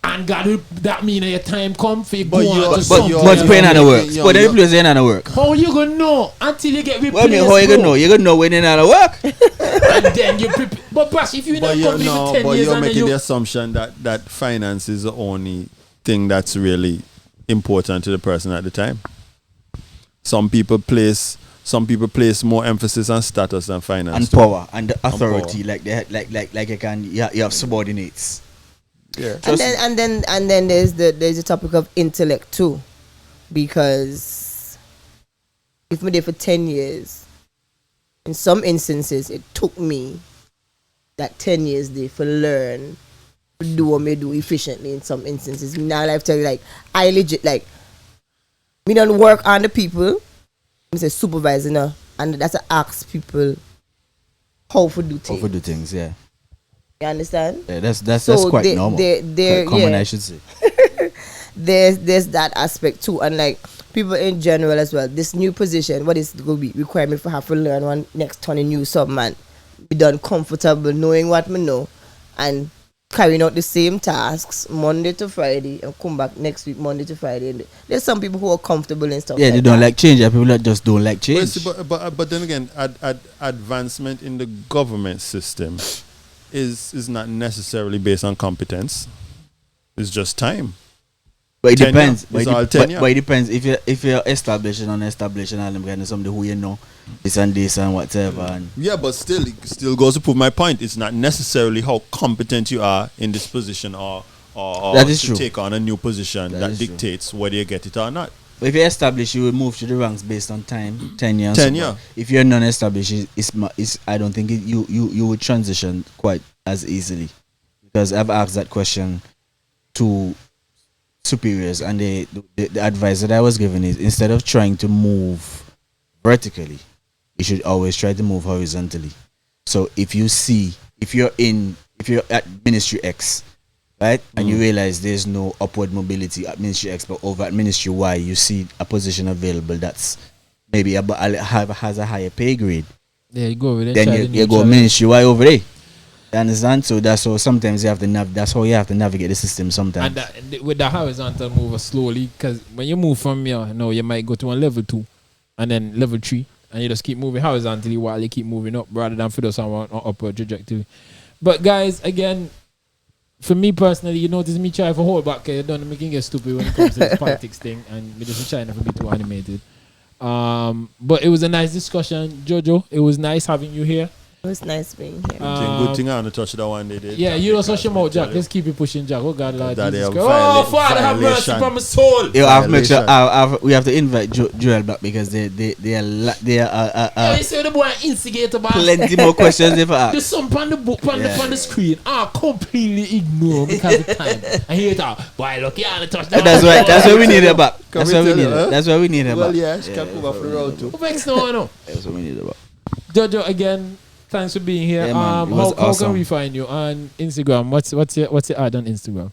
and God will, that mean that your time come for you But go you- on to but something. you- But paying you're on the work. making- But they you're- replace you on the work. How you gonna know until you get replaced? Well, I mean, how you gonna bro? know? You gonna know when they're not at work. And then you prepare. But Brash, if you in a But company for 10 years you're and then making you the assumption that finance is the only thing that's really important to the person at the time. Some people place more emphasis on status than finance. And too. power and the authority, power. like you have subordinates. Yeah. And then there's the topic of intellect too, because if me there for 10 years, in some instances it took me that 10 years there for learn to do what me do efficiently. In some instances, now I tell you, like, I legit, like, me don't work on the people. I'm a supervisor now, and that's to ask people how to do How things. to do things, yeah. You understand? Yeah, that's So quite they- normal. they're- Quite common, yeah. I should say. There's that aspect too, and like people in general as well. This new position, what is going to be require me for have to learn one next ton of new something, man. Be done comfortable knowing what me know, and carrying out the same tasks Monday to Friday, and come back next week Monday to Friday. And there's some people who are comfortable and stuff. Yeah, they like don't that. like change. There are people that just don't like But, change. see, but then again, advancement in the government system is not necessarily based on competence. It's just time. But it tenure. depends. It's all tenure. But it depends if you're establishing and establishing all them kind of somebody who you know this and whatever. And Yeah, but still, it still goes to prove my point. It's not necessarily how competent you are in this position or That is to true. take on a new position That that is true. dictates whether you get it or not. but if you establish, you will move to the ranks based on time, tenure. and Tenure. so on. If you're non-established, it's I don't think you would transition quite as easily, because I've asked that question to superiors, and the advice that I was given is, instead of trying to move vertically, you should always try to move horizontally. So if you're at Ministry X, right, and you realize there's no upward mobility at Ministry X, but over at Ministry Y you see a position available that's maybe has a higher pay grade, There you go. then you go Ministry Y over there. You understand? So that's how sometimes you have to that's how you have to navigate the system sometimes. And with the horizontal move slowly, because when you move from here, you might go to one level 2 and then level 3, and you just keep moving horizontally while you keep moving up, rather than for someone on upward trajectory. But guys, again, for me personally, you notice me try for hold back, you don't make me get stupid when it comes to this politics thing, and me just trying not to be too animated. But it was a nice discussion, Jojo. It was nice having you here. It was nice being here. Good thing I want to touch that one they did. Yeah, you also shut out, Jack. Let's keep it pushing, Jack. Oh God, Lord That Jesus they Christ. have Oh, Father, have mercy violation. upon my soul. You have to make sure Violation. we have to invite Joel back because they Yeah, you see the boy instigator, boss. plenty more questions they for The ask. song on the book, on the screen, I completely ignore because of time. I hear it out. Boy, look, you want to touch that. That's why we need her back. Can That's we why we tell need you, her. huh? That's why we need her Well, back. yeah, she can come off the road too. Who makes no one? That's why we need her back. Jojo, again, thanks for being here. Yeah, man, it how was can awesome. we find you on Instagram? What's your ad on Instagram?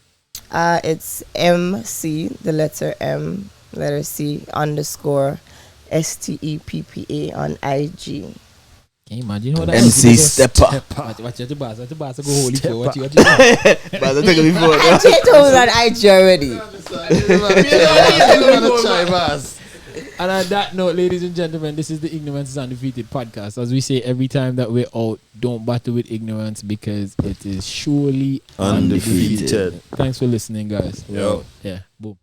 It's MC, the letter M, letter C, _ STEPPA on IG. Can you imagine how that MC is? Stepper. Watch your boss. Watch your boss. Go holy for what you But I take it before. I checked over on IG already. And on that note, ladies and gentlemen, this is the Ignorance is Undefeated podcast. As we say every time that we're out, don't battle with ignorance because it is surely Undefeated. Thanks for listening, guys. Yo. Yeah, boom.